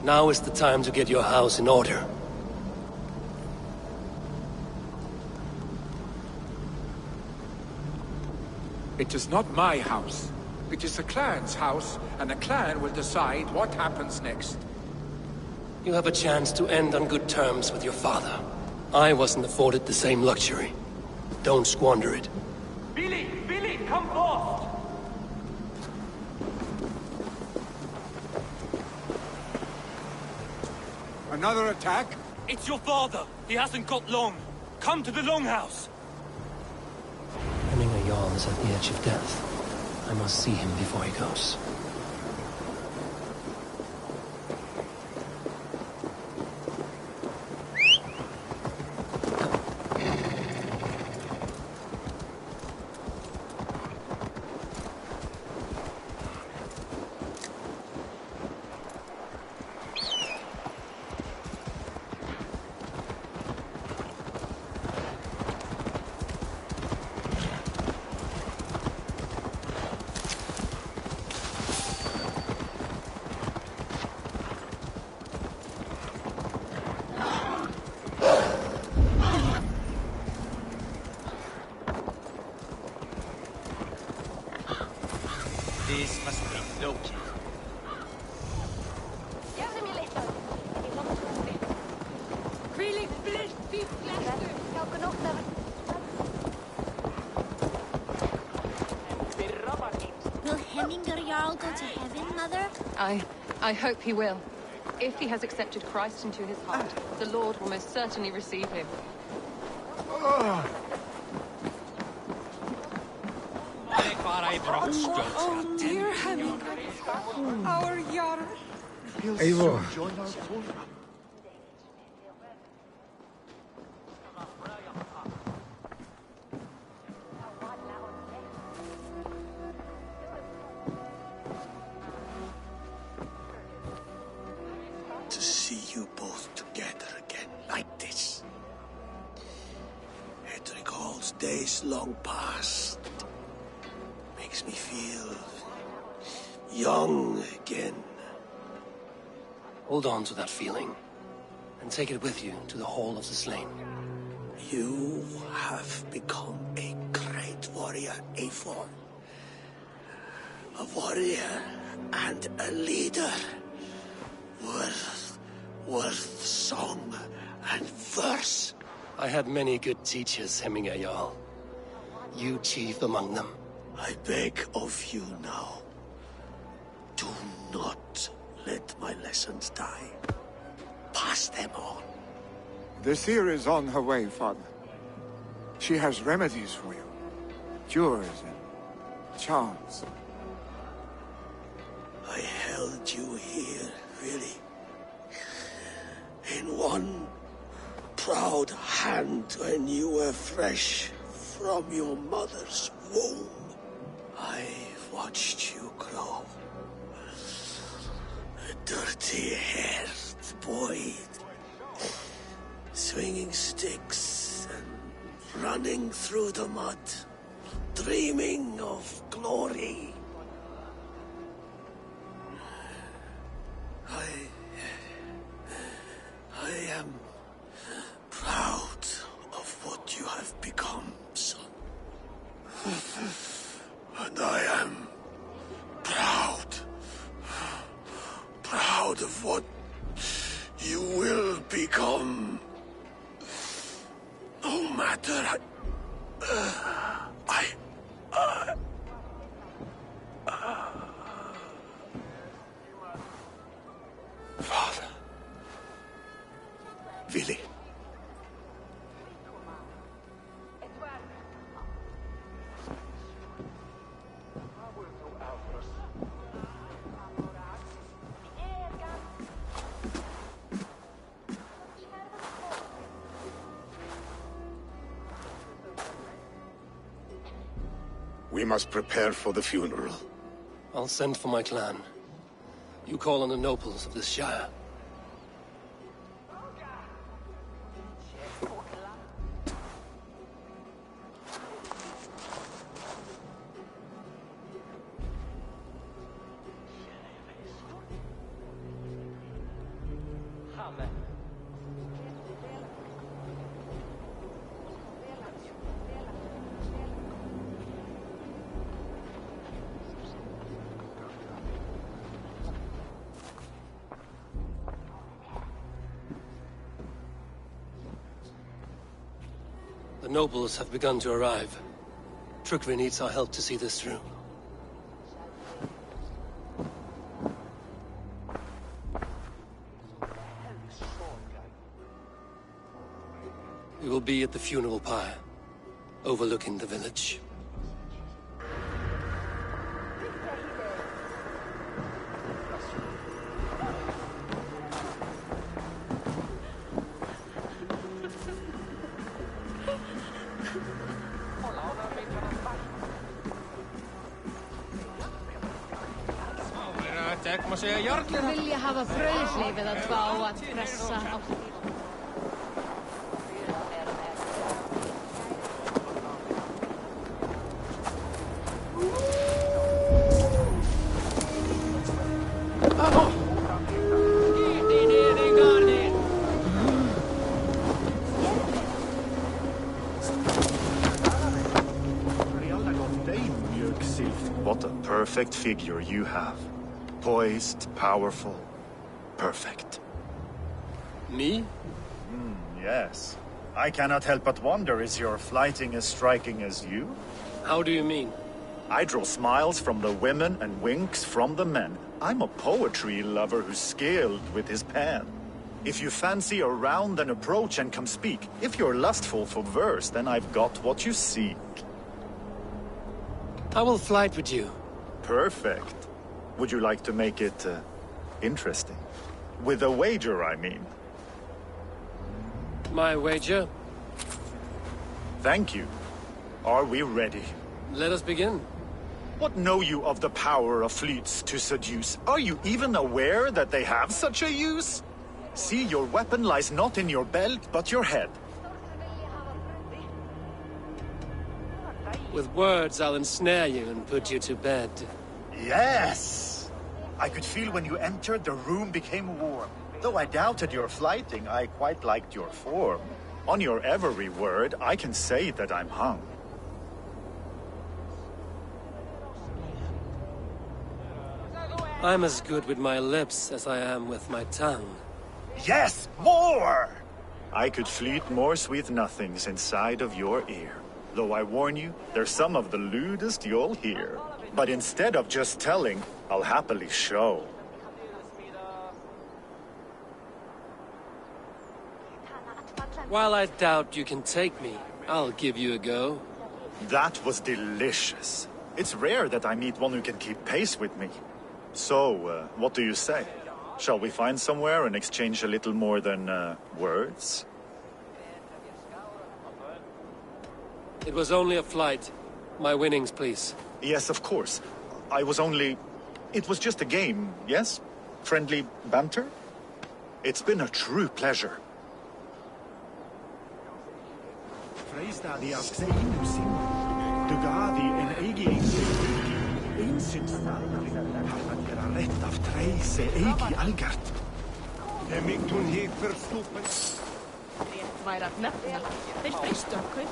Now is the time to get your house in order. It is not my house. It is the clan's house, and the clan will decide what happens next. You have a chance to end on good terms with your father. I wasn't afforded the same luxury. Don't squander it. Billy! Billy, come forth! Another attack? It's your father! He hasn't got long! Come to the Longhouse! Hemminger Jarl is at the edge of death. I must see him before he goes. This must be Loki. Will Hemminger Jarl go to heaven, Mother? I hope he will. If he has accepted Christ into his heart, the Lord will most certainly receive him. Oh, dear Hemminger. Our Jarl. Eivor. To see you both together again like this. It recalls days long past. Makes me feel young again. Hold on to that feeling, and take it with you to the Hall of the Slain. You have become a great warrior, Eivor. A warrior and a leader. Worth song and verse. I had many good teachers, Hemminger Jarl. You chief among them. I beg of you now, do not let my lessons die. Pass them on. The seer is on her way, Father. She has remedies for you. Cures and charms. I held you here, really. In one proud hand when you were fresh from your mother's womb. I watched you grow. A dirty-haired boy, swinging sticks and running through the mud, dreaming of glory. I am proud of what you have become, son. And I am proud of what you will become. No matter Father. Willy. We must prepare for the funeral. I'll send for my clan. You call on the nobles of this shire. The nobles have begun to arrive. Trukvi needs our help to see this through. We will be at the funeral pyre, overlooking the village. Þau vilja hafa brauðhleif eða tvá að pressa á. What a perfect figure you have. Poised, powerful, perfect. Me? Yes. I cannot help but wonder, is your flighting as striking as you? How do you mean? I draw smiles from the women and winks from the men. I'm a poetry lover who's skilled with his pen. If you fancy a round, then approach and come speak. If you're lustful for verse, then I've got what you seek. I will flight with you. Perfect. Would you like to make it, interesting? With a wager, I mean. My wager? Thank you. Are we ready? Let us begin. What know you of the power of fleets to seduce? Are you even aware that they have such a use? See, your weapon lies not in your belt, but your head. With words, I'll ensnare you and put you to bed. Yes! I could feel when you entered, the room became warm. Though I doubted your flighting, I quite liked your form. On your every word, I can say that I'm hung. I'm as good with my lips as I am with my tongue. Yes, more! I could fleet more sweet nothings inside of your ear. Though I warn you, they're some of the lewdest you'll hear. But instead of just telling, I'll happily show. While I doubt you can take me, I'll give you a go. That was delicious. It's rare that I meet one who can keep pace with me. So, what do you say? Shall we find somewhere and exchange a little more than, words? It was only a flight. My winnings, please. Yes, of course. I was only... It was just a game, yes? Friendly banter? It's been a true pleasure. Freistadi asks inu sinna. Dugadi en eigi einsinsnari. Harman gera rett af treise eigi algert. Hemmington hik verstoppen. Rétt væri að nefna. Þeir fristu okkur.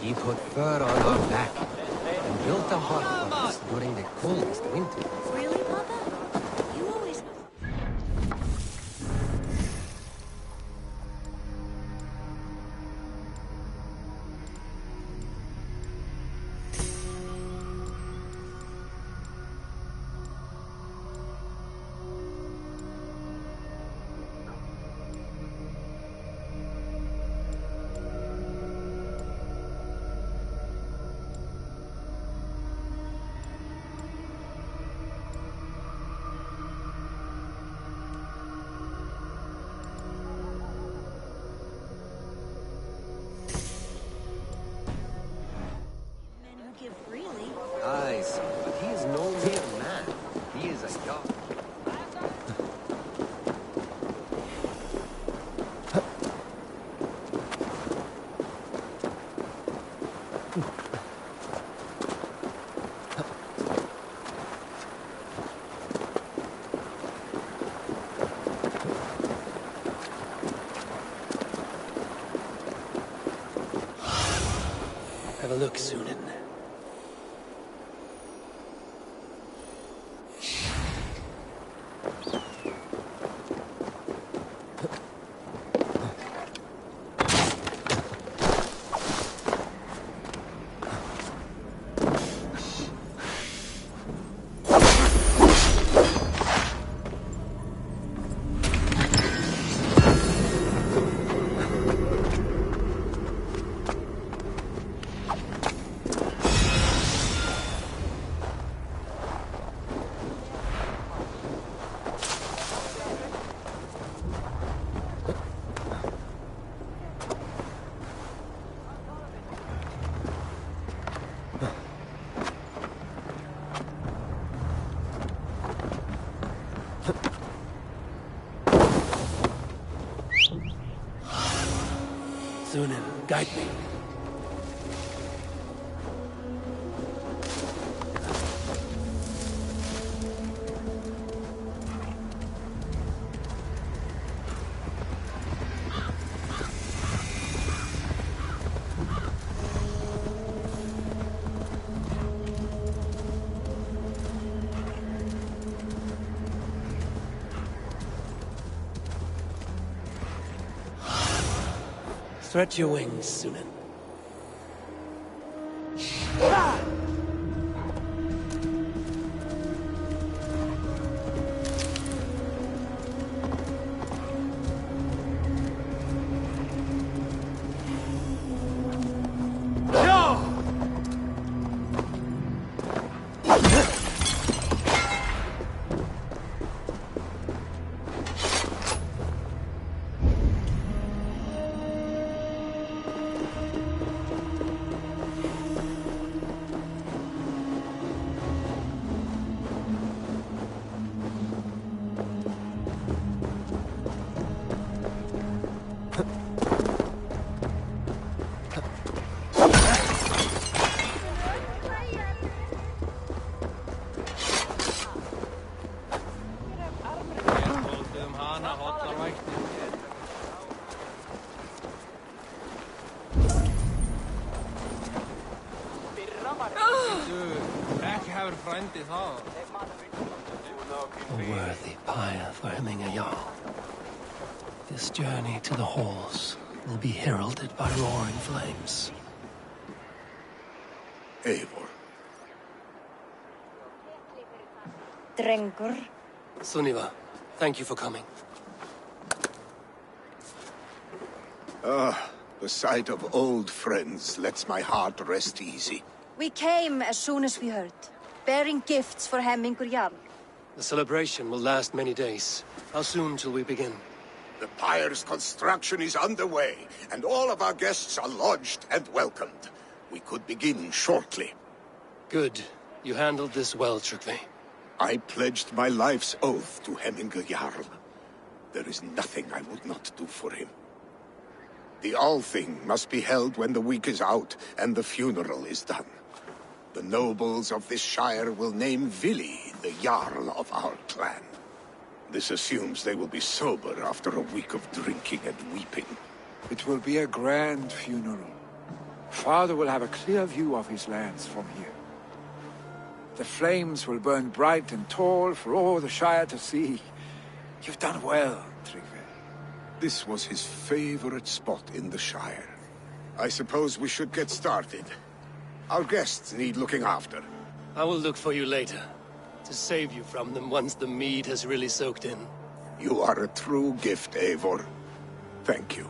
He put fur on our back and built a hut for us during the coldest winter. Really, Mother? You always... look, Sunan. Sunan, guide me. Stretch your wings, Sunan. A worthy pyre for hemming a Jarl. This journey to the halls will be heralded by roaring flames. Eivor. Drengur. Sunniva, thank you for coming. The sight of old friends lets my heart rest easy. We came as soon as we heard, bearing gifts for Hemmingur Jarl. The celebration will last many days. How soon shall we begin? The pyre's construction is underway, and all of our guests are lodged and welcomed. We could begin shortly. Good. You handled this well, Tryggvi. I pledged my life's oath to Hemmingur Jarl. There is nothing I would not do for him. The Althing must be held when the week is out and the funeral is done. The nobles of this shire will name Vili the Jarl of our clan. This assumes they will be sober after a week of drinking and weeping. It will be a grand funeral. Father will have a clear view of his lands from here. The flames will burn bright and tall for all the Shire to see. You've done well, Tryggvi. This was his favorite spot in the Shire. I suppose we should get started. Our guests need looking after. I will look for you later, to save you from them once the mead has really soaked in. You are a true gift, Eivor. Thank you.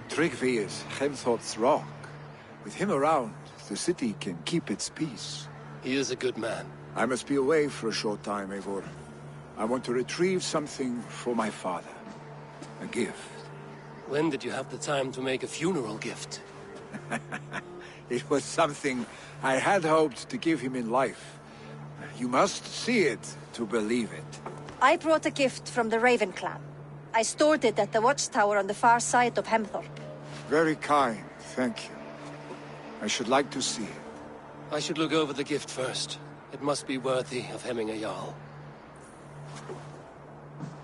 Tryggvi is Hemthorp's rock. With him around, the city can keep its peace. He is a good man. I must be away for a short time, Eivor. I want to retrieve something for my father. A gift. When did you have the time to make a funeral gift? It was something I had hoped to give him in life. You must see it to believe it. I brought a gift from the Raven clan. I stored it at the watchtower on the far side of Hemthorp. Very kind, thank you. I should like to see it. I should look over the gift first. It must be worthy of hemming a Jarl.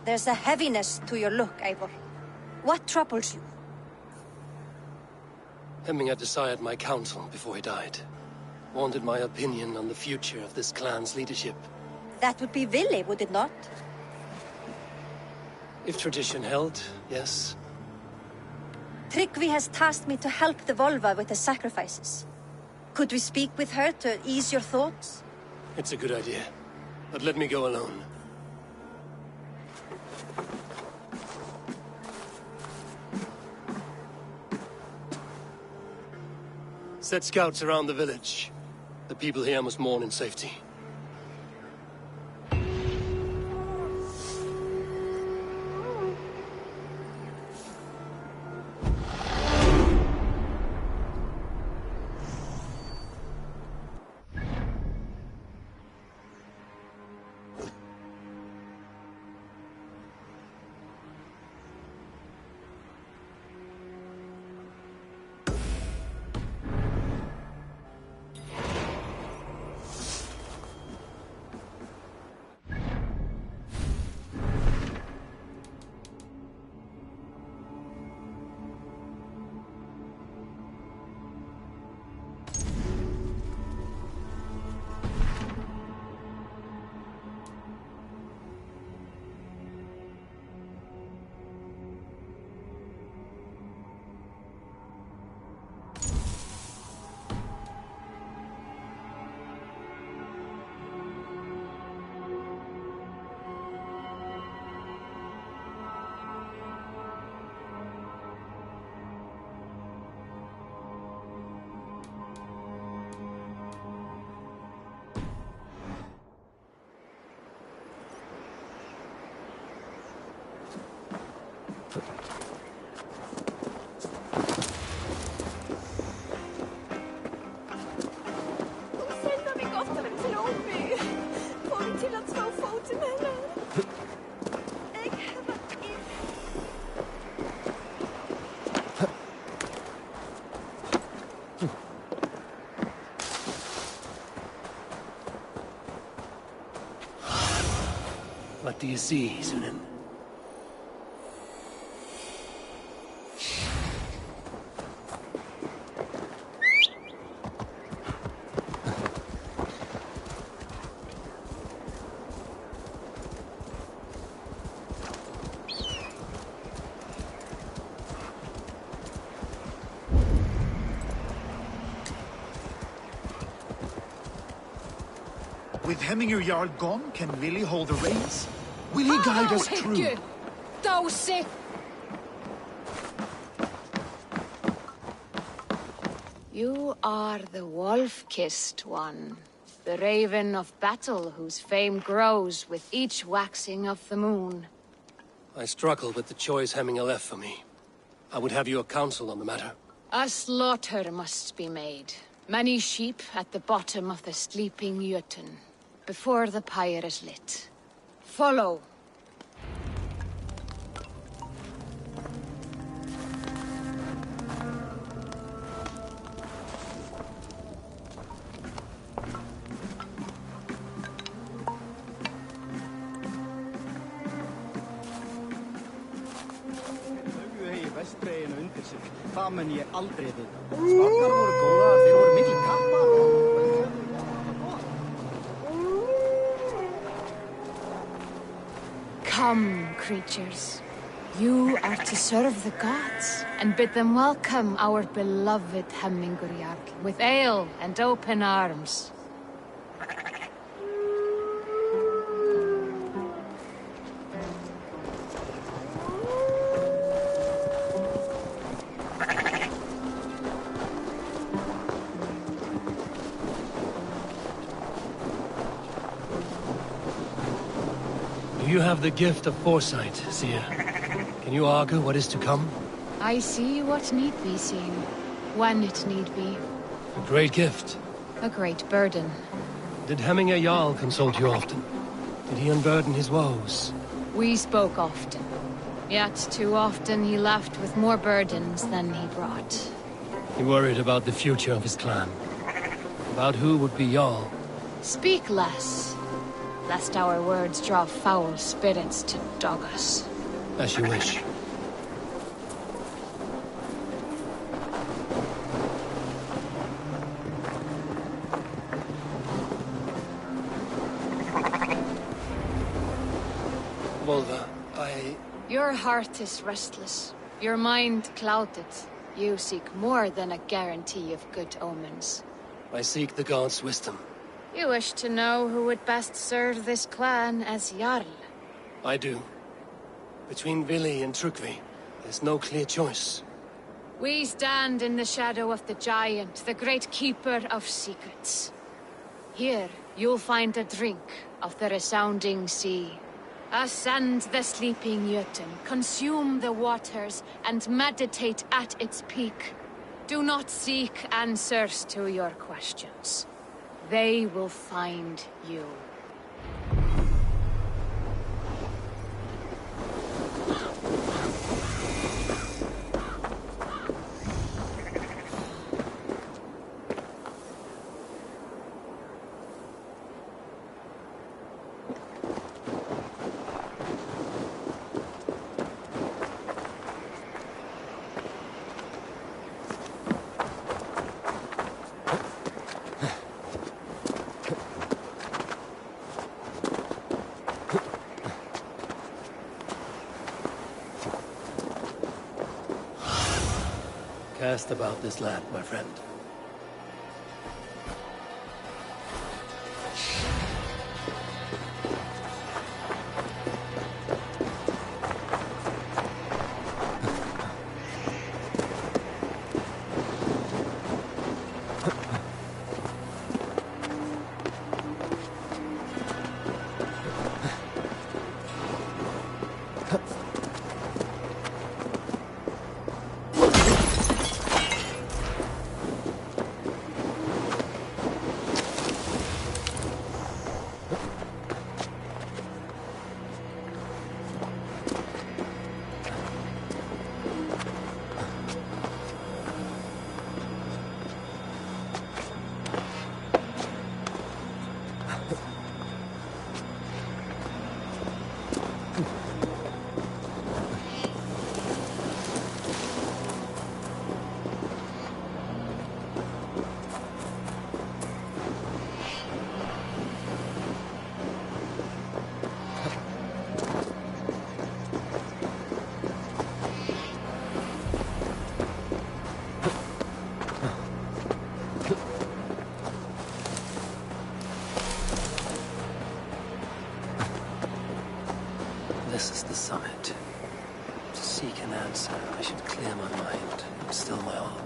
There's a heaviness to your look, Eivor. What troubles you? Hemming had desired my counsel before he died. Wanted my opinion on the future of this clan's leadership. That would be Vili, would it not? If tradition held, yes. Tryggvi has tasked me to help the Volva with the sacrifices. Could we speak with her to ease your thoughts? It's a good idea. But let me go alone. Set scouts around the village. The people here must mourn in safety. What do you see, Sunan? With Hemminger Jarl gone, can Vili hold the reins? Will he guide us through? You are the wolf-kissed one. The raven of battle whose fame grows with each waxing of the moon. I struggle with the choice Hemminger left for me. I would have your counsel on the matter. A slaughter must be made. Many sheep at the bottom of the sleeping Jötun, before the pyre is lit. Follow. Það mun ég aldrei vita. Skottar voru góðar, þeir voru mikil kappar. Come, creatures. You are to serve the gods, and bid them welcome our beloved Hemmingur Jarl with ale and open arms. You have the gift of foresight, Seer. Can you argue what is to come? I see what need be seen, when it need be. A great gift. A great burden. Did Hemminger Jarl consult you often? Did he unburden his woes? We spoke often. Yet too often he left with more burdens than he brought. He worried about the future of his clan. About who would be Jarl. Speak less, lest our words draw foul spirits to dog us. As you wish. heart is restless, your mind clouded. You seek more than a guarantee of good omens. I seek the gods' wisdom. You wish to know who would best serve this clan as Jarl. I do. Between Vili and Trukvi, there's no clear choice. We stand in the shadow of the giant, the great keeper of secrets. Here, you'll find a drink of the resounding sea. Ascend the sleeping Jötun, consume the waters, and meditate at its peak. Do not seek answers to your questions. They will find you. Cast about this land, my friend. This is the summit. To seek an answer, I should clear my mind and still my heart.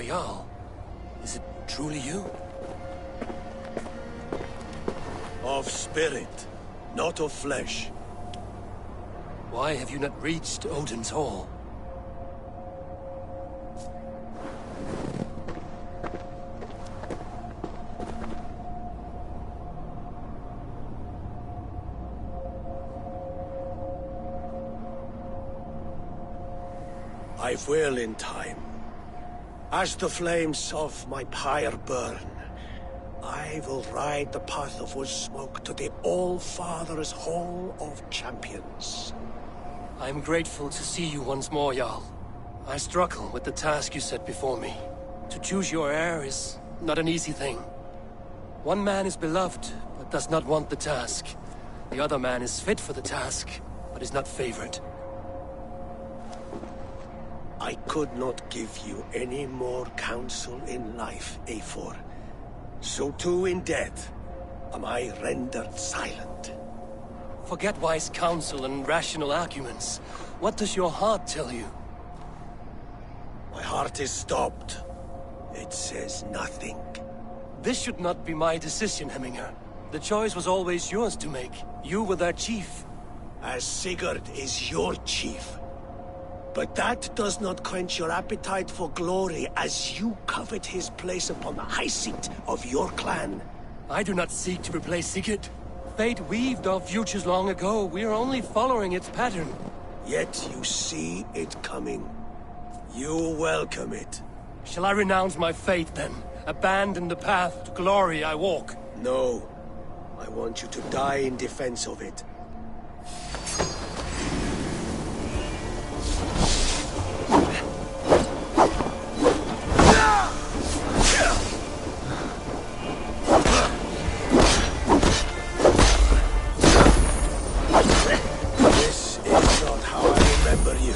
Jarl, is it truly you? Of spirit, not of flesh. Why have you not reached Odin's Hall? I will in time. As the flames of my pyre burn, I will ride the path of wood smoke to the All-Father's Hall of Champions. I am grateful to see you once more, Jarl. I struggle with the task you set before me. To choose your heir is not an easy thing. One man is beloved, but does not want the task. The other man is fit for the task, but is not favored. I could not give you any more counsel in life, Eivor. So too in death am I rendered silent. Forget wise counsel and rational arguments. What does your heart tell you? My heart is stopped. It says nothing. This should not be my decision, Hemminger. The choice was always yours to make. You were their chief. As Sigurd is your chief. But that does not quench your appetite for glory as you covet his place upon the high seat of your clan. I do not seek to replace Sigurd. Fate weaved our futures long ago. We are only following its pattern. Yet you see it coming. You welcome it. Shall I renounce my fate, then? Abandon the path to glory I walk? No. I want you to die in defense of it. This is not how I remember you.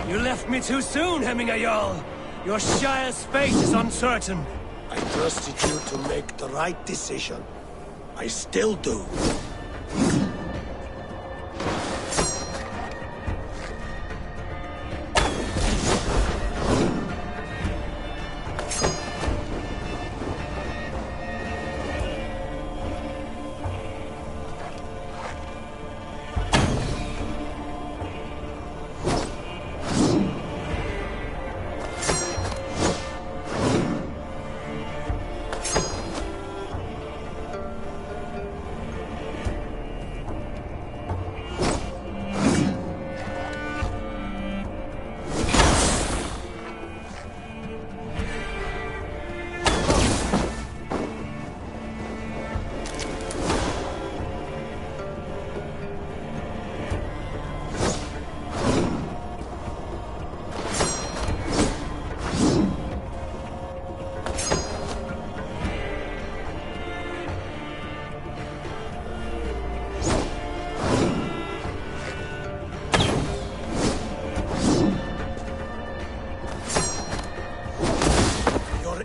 You left me too soon, Hemminger Jarl. Your Shire's fate is uncertain. I trusted you to make the right decision. I still do.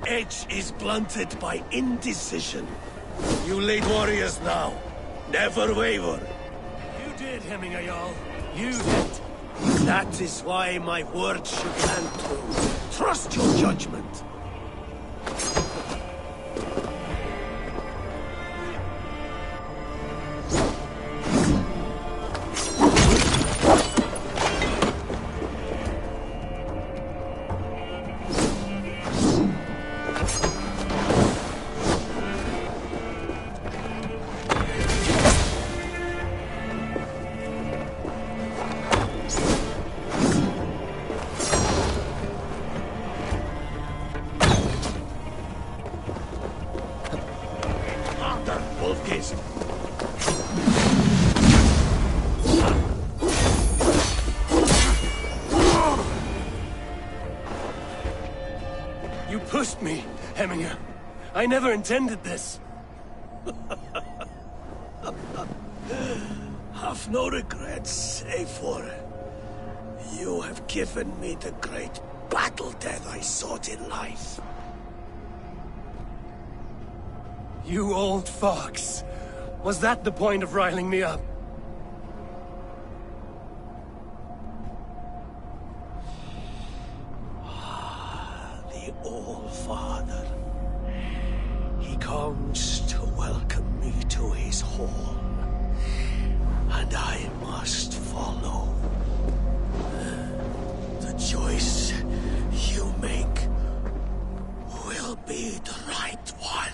Edge is blunted by indecision. You lead warriors now. Never waver. You did, Hemminger Jarl. You did. That is why my words should land true. Trust your judgment. You pushed me, Hemminger. I never intended this. Have no regrets, Eivor. You have given me the great battle death I sought in life. You old fox. Was that the point of riling me up? The All-Father. comes to welcome me to his hall, and I must follow. The choice you make will be the right one.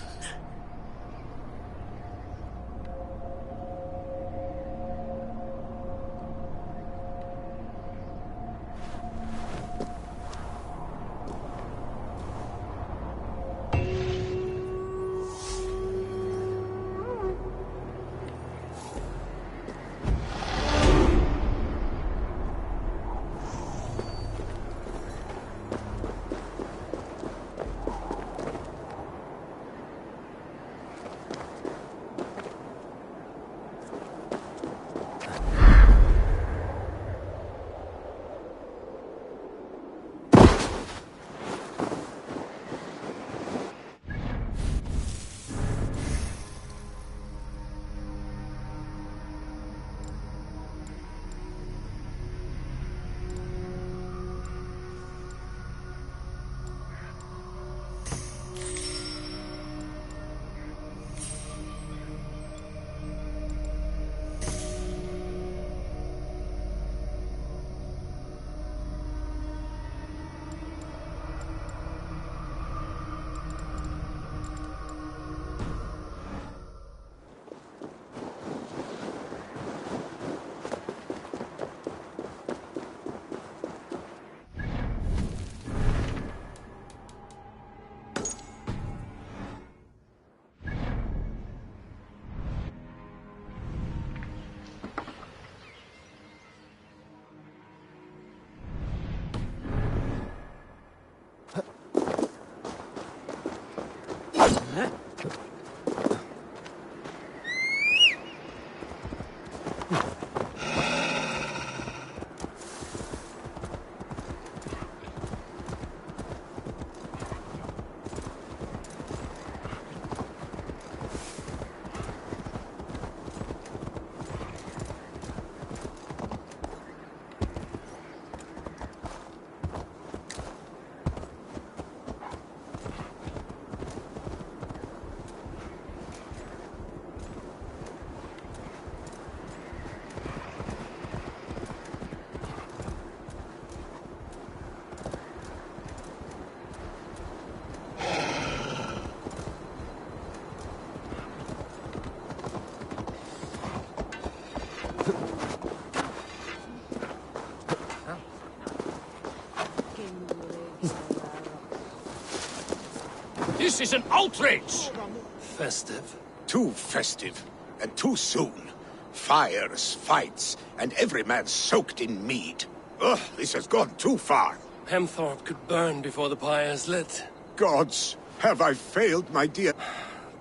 This is an outrage! Festive. Too festive, and too soon. Fires, fights, and every man soaked in mead. Ugh, this has gone too far. Hemthorpe could burn before the pyre is lit. Gods, have I failed, my dear?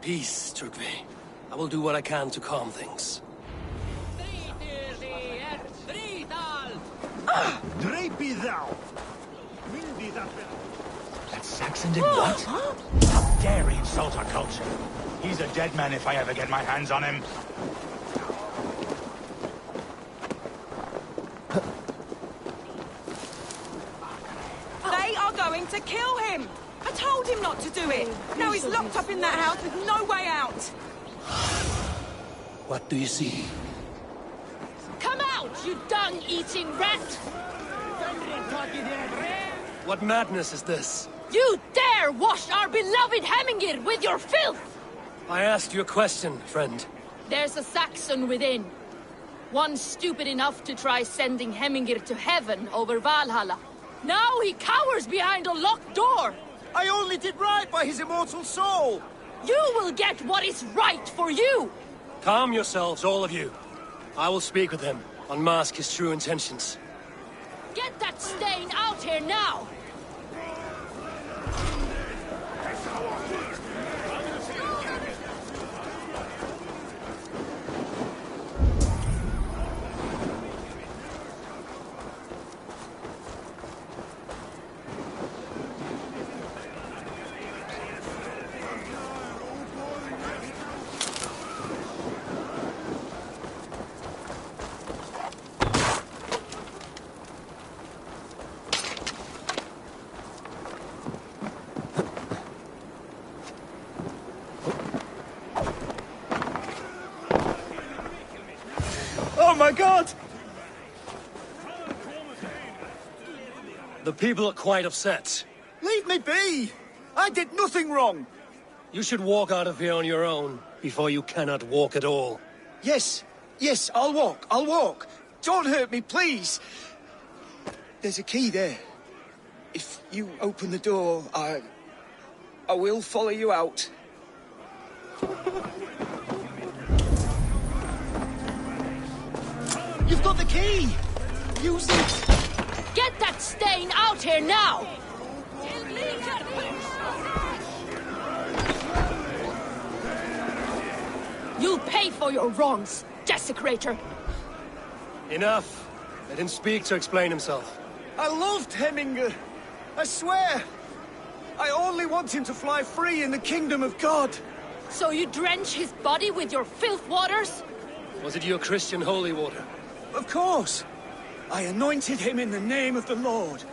Peace, Turkve. I will do what I can to calm things. Drapey thou! Windy that That Saxon did what? How dare he insult our culture? He's a dead man if I ever get my hands on him. They are going to kill him! I told him not to do it! Now he's locked up in that house with no way out! What do you see? Come out, you dung-eating rat! What madness is this? You dare wash our beloved Hemingir with your filth! I asked you a question, friend. There's a Saxon within. One stupid enough to try sending Hemingir to heaven over Valhalla. Now he cowers behind a locked door! I only did right by his immortal soul! You will get what is right for you! Calm yourselves, all of you. I will speak with him, unmask his true intentions. Get that stain out here now! my god! The people are quite upset. Leave me be! I did nothing wrong! You should walk out of here on your own, before you cannot walk at all. Yes, yes, I'll walk. Don't hurt me, please! There's a key there. If you open the door, I will follow you out. You've got the key! Use it! Get that stain out here now! You'll pay for your wrongs, desecrator! Enough! Let him speak to explain himself. I loved Hemminger. I swear. I only want him to fly free in the kingdom of God. So you drench his body with your filth waters? Was it your Christian holy water? Of course. I anointed him in the name of the Lord.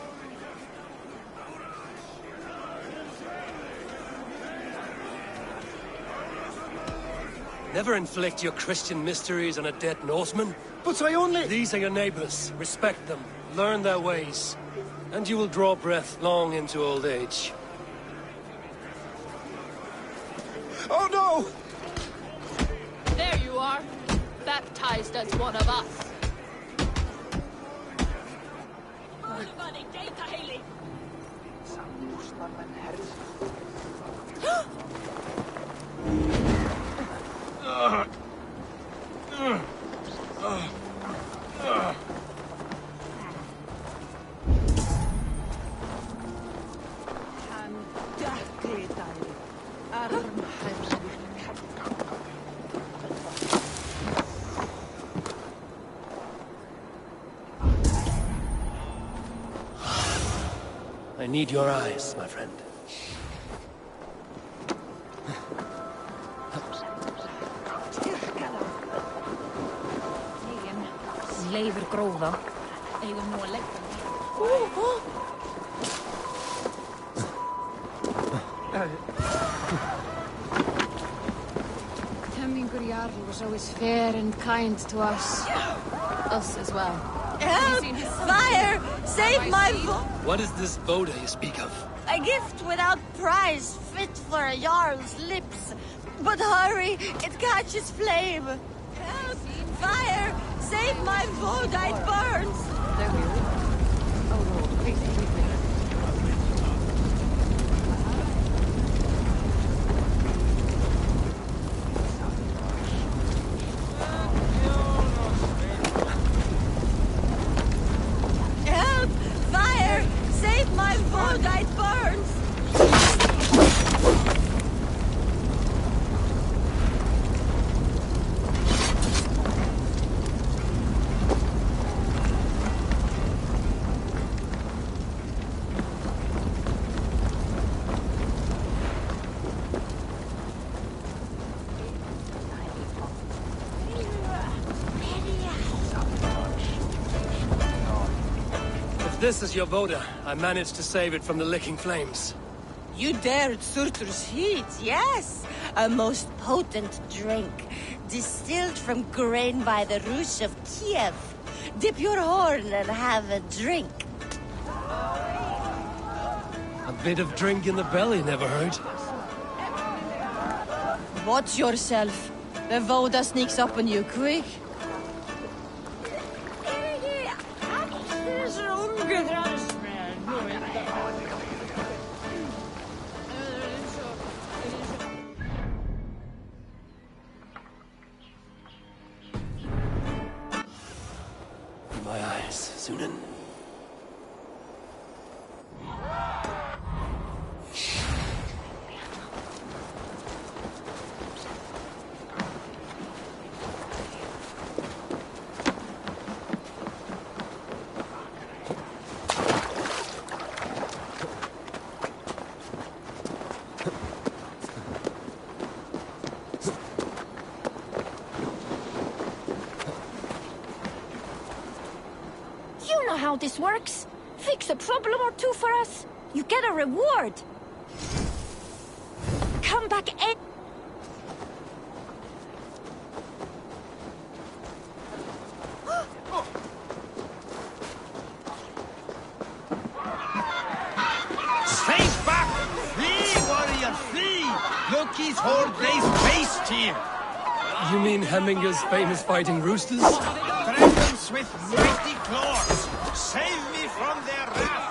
Never inflict your Christian mysteries on a dead Norseman. But I only... These are your neighbors. Respect them. Learn their ways. And you will draw breath long into old age. Oh no! There you are. Baptized as one of us. I need your eyes, my friend. Leifur gróða. Eigum nú að leggja. Hemmingur Jarl was always fair and kind to us. Us as well. Help! Fire! Save my What is this Boda you speak of? A gift without price, fit for a Jarl's lips. But hurry, it catches flame. Help! Fire! Save my Voda, it burns! There we are. Oh Lord, quick. Help! Fire! Save my Voda, it burns! If this is your Voda, I managed to save it from the licking flames. You dared Surtur's heat, yes! A most potent drink, distilled from grain by the Rus of Kiev. Dip your horn and have a drink. A bit of drink in the belly never hurt. Watch yourself. The Voda sneaks up on you quick. My eyes, Sunan. You know how this works. Fix a problem or two for us. You get a reward. Come back and... this horde lays waste here. You mean Hemminger's famous fighting roosters? Dragons with mighty claws. Save me from their wrath.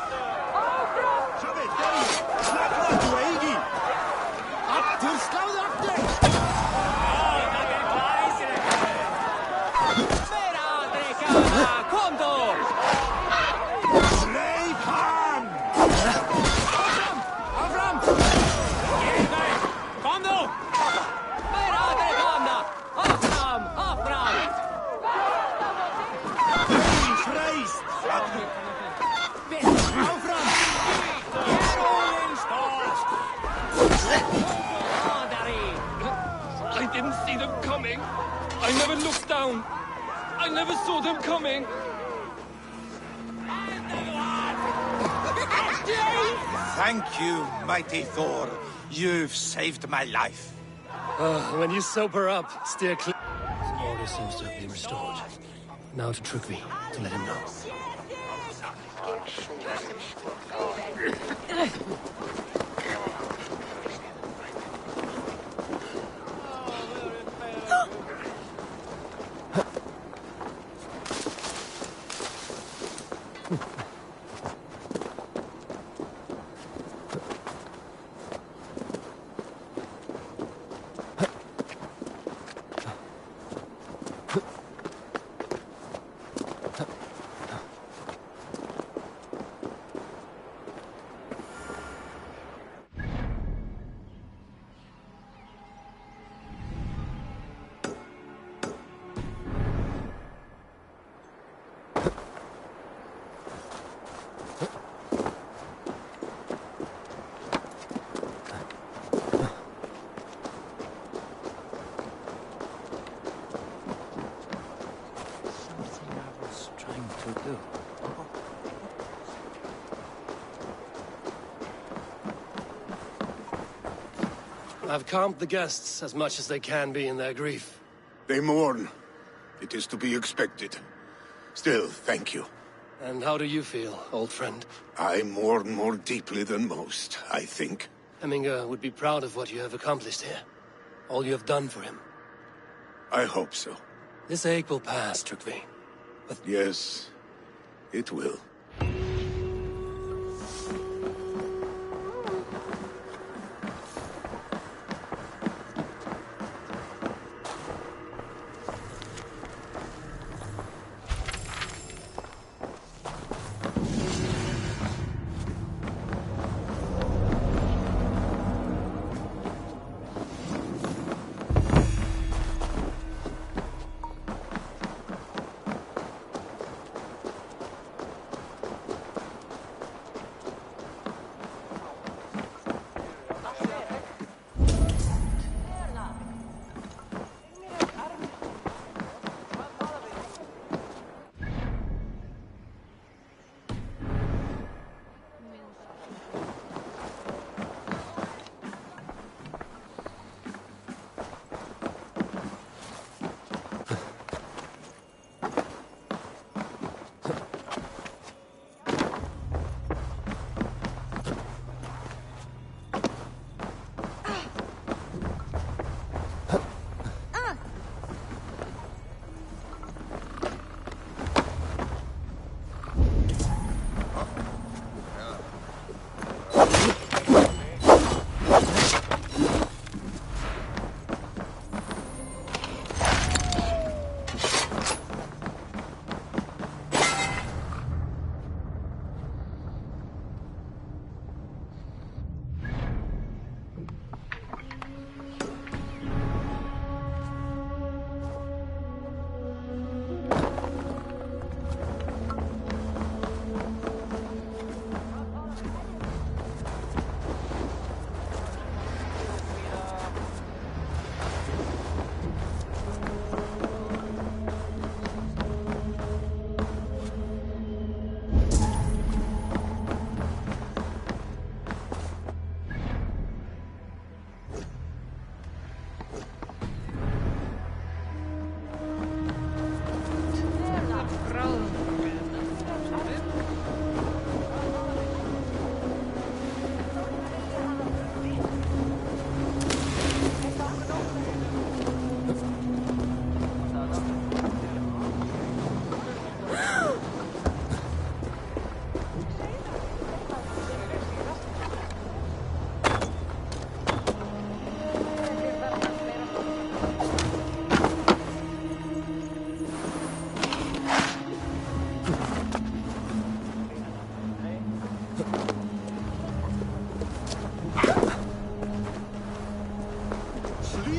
I didn't see them coming. I never looked down. I never saw them coming. Thank you, mighty Thor. You've saved my life. When you sober up, steer clear. Order seems to have been restored. Now to Trugvi, to let him know. I've calmed the guests as much as they can be in their grief. They mourn. It is to be expected. Still, thank you. And how do you feel, old friend? I mourn more deeply than most, I think. Hemminger would be proud of what you have accomplished here. All you have done for him. I hope so. This ache will pass, Trugvi. But... Yes, it will.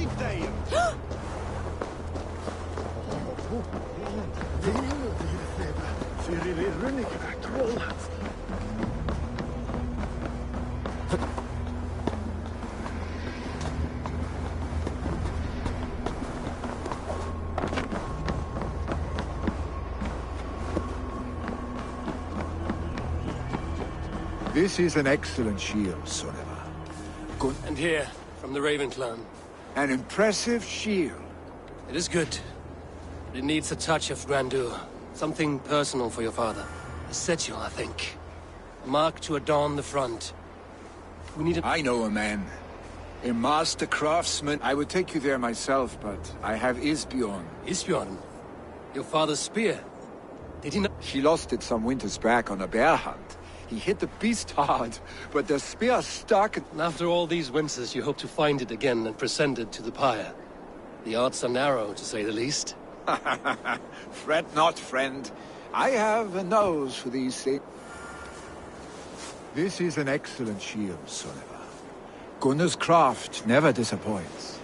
Leave there! This is an excellent shield, Soneva. Good. And here, from the Raven clan. An impressive shield. It is good. But it needs a touch of grandeur. Something personal for your father. A sigil, I think. A mark to adorn the front. We need a... I know a man. A master craftsman. I would take you there myself, but I have Isbjorn. Isbjorn? Your father's spear? Did he not... She lost it some winters back on a bear hunt. He hit the beast hard, but the spear stuck. And after all these winters, you hope to find it again and present it to the pyre. The odds are narrow, to say the least. Fret not, friend. I have a nose for these things. This is an excellent shield, Soneva. Gunnar's craft never disappoints.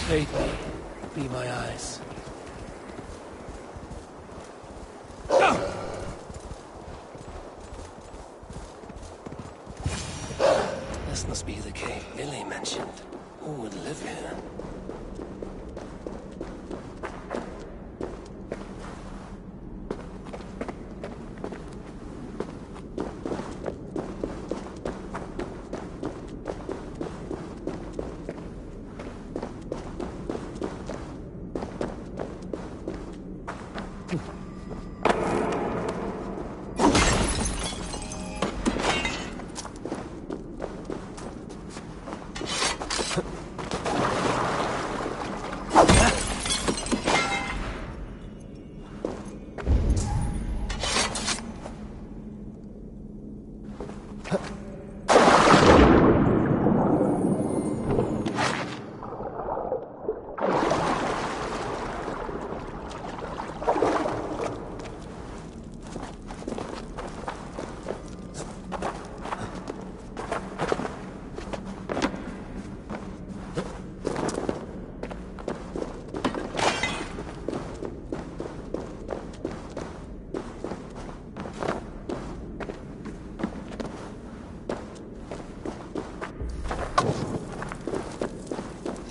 Shade me. Be my eyes. This must be the cave Billy mentioned. Who would live here?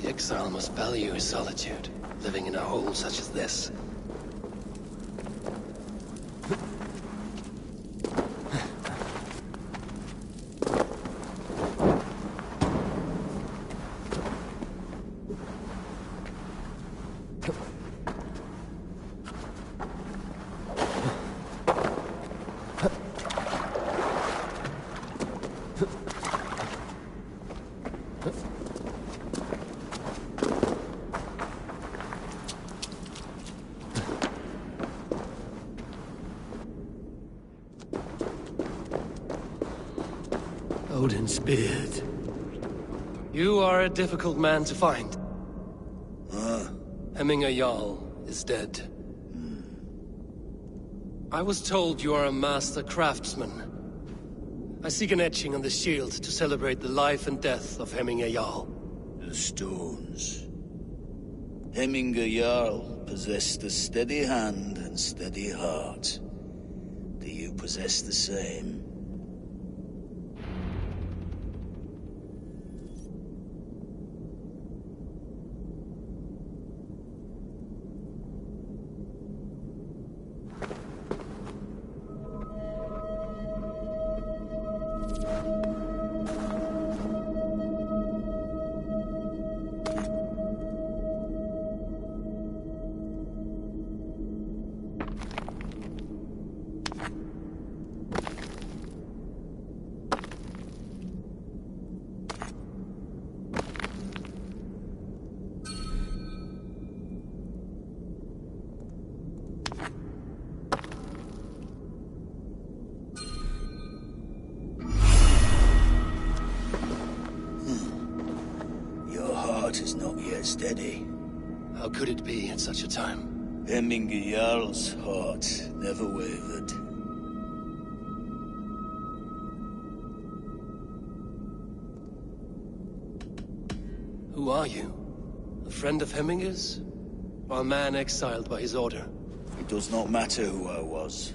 Exile must value his solitude, living in a hole such as this. Odin's beard. You are a difficult man to find. Hemminger Jarl is dead. I was told you are a master craftsman. I seek an etching on the shield to celebrate the life and death of Hemminger Jarl. The stones. Hemminger Jarl possessed a steady hand and steady heart. Do you possess the same? Your heart is not yet steady. How could it be at such a time? Hemminger Jarl's heart never wavered. Who are you? A friend of Hemminger's? Or a man exiled by his order? It does not matter who I was.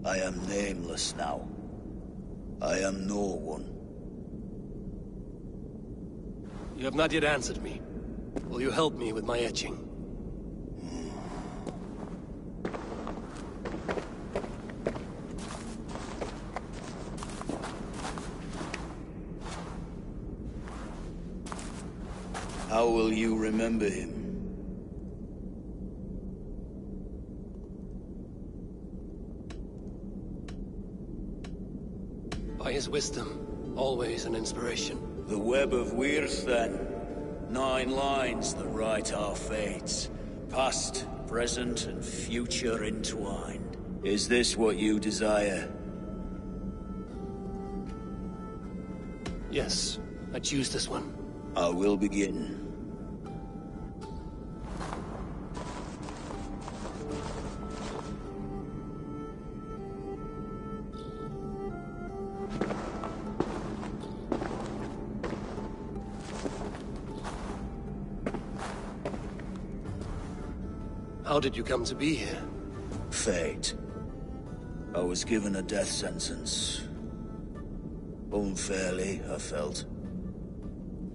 I am nameless now. I am no one. You have not yet answered me. Will you help me with my etching? How will you remember him? By his wisdom, always an inspiration. The web of Wirth, then. 9 lines that write our fates. Past, present, and future entwined. Is this what you desire? Yes, I choose this one. I will begin. How did you come to be here? Fate. I was given a death sentence. Unfairly, I felt.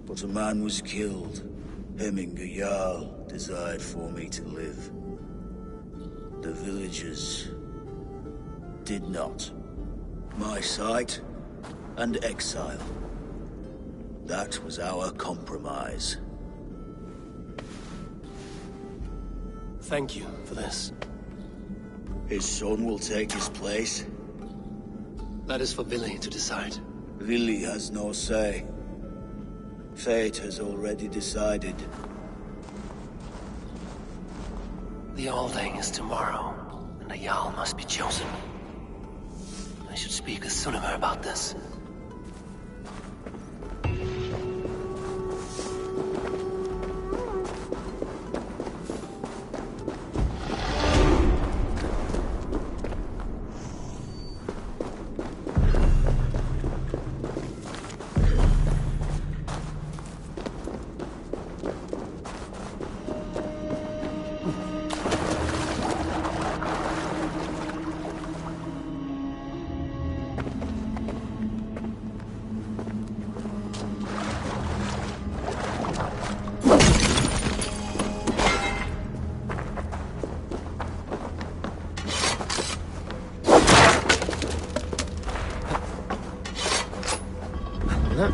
But a man was killed. Hemminger Jarl desired for me to live. The villagers did not. My sight and exile. That was our compromise. Thank you for this. His son will take his place. That is for Billy to decide. Billy has no say. Fate has already decided. The Alding is tomorrow, and a Jarl must be chosen. I should speak with Sunniver about this. Huh?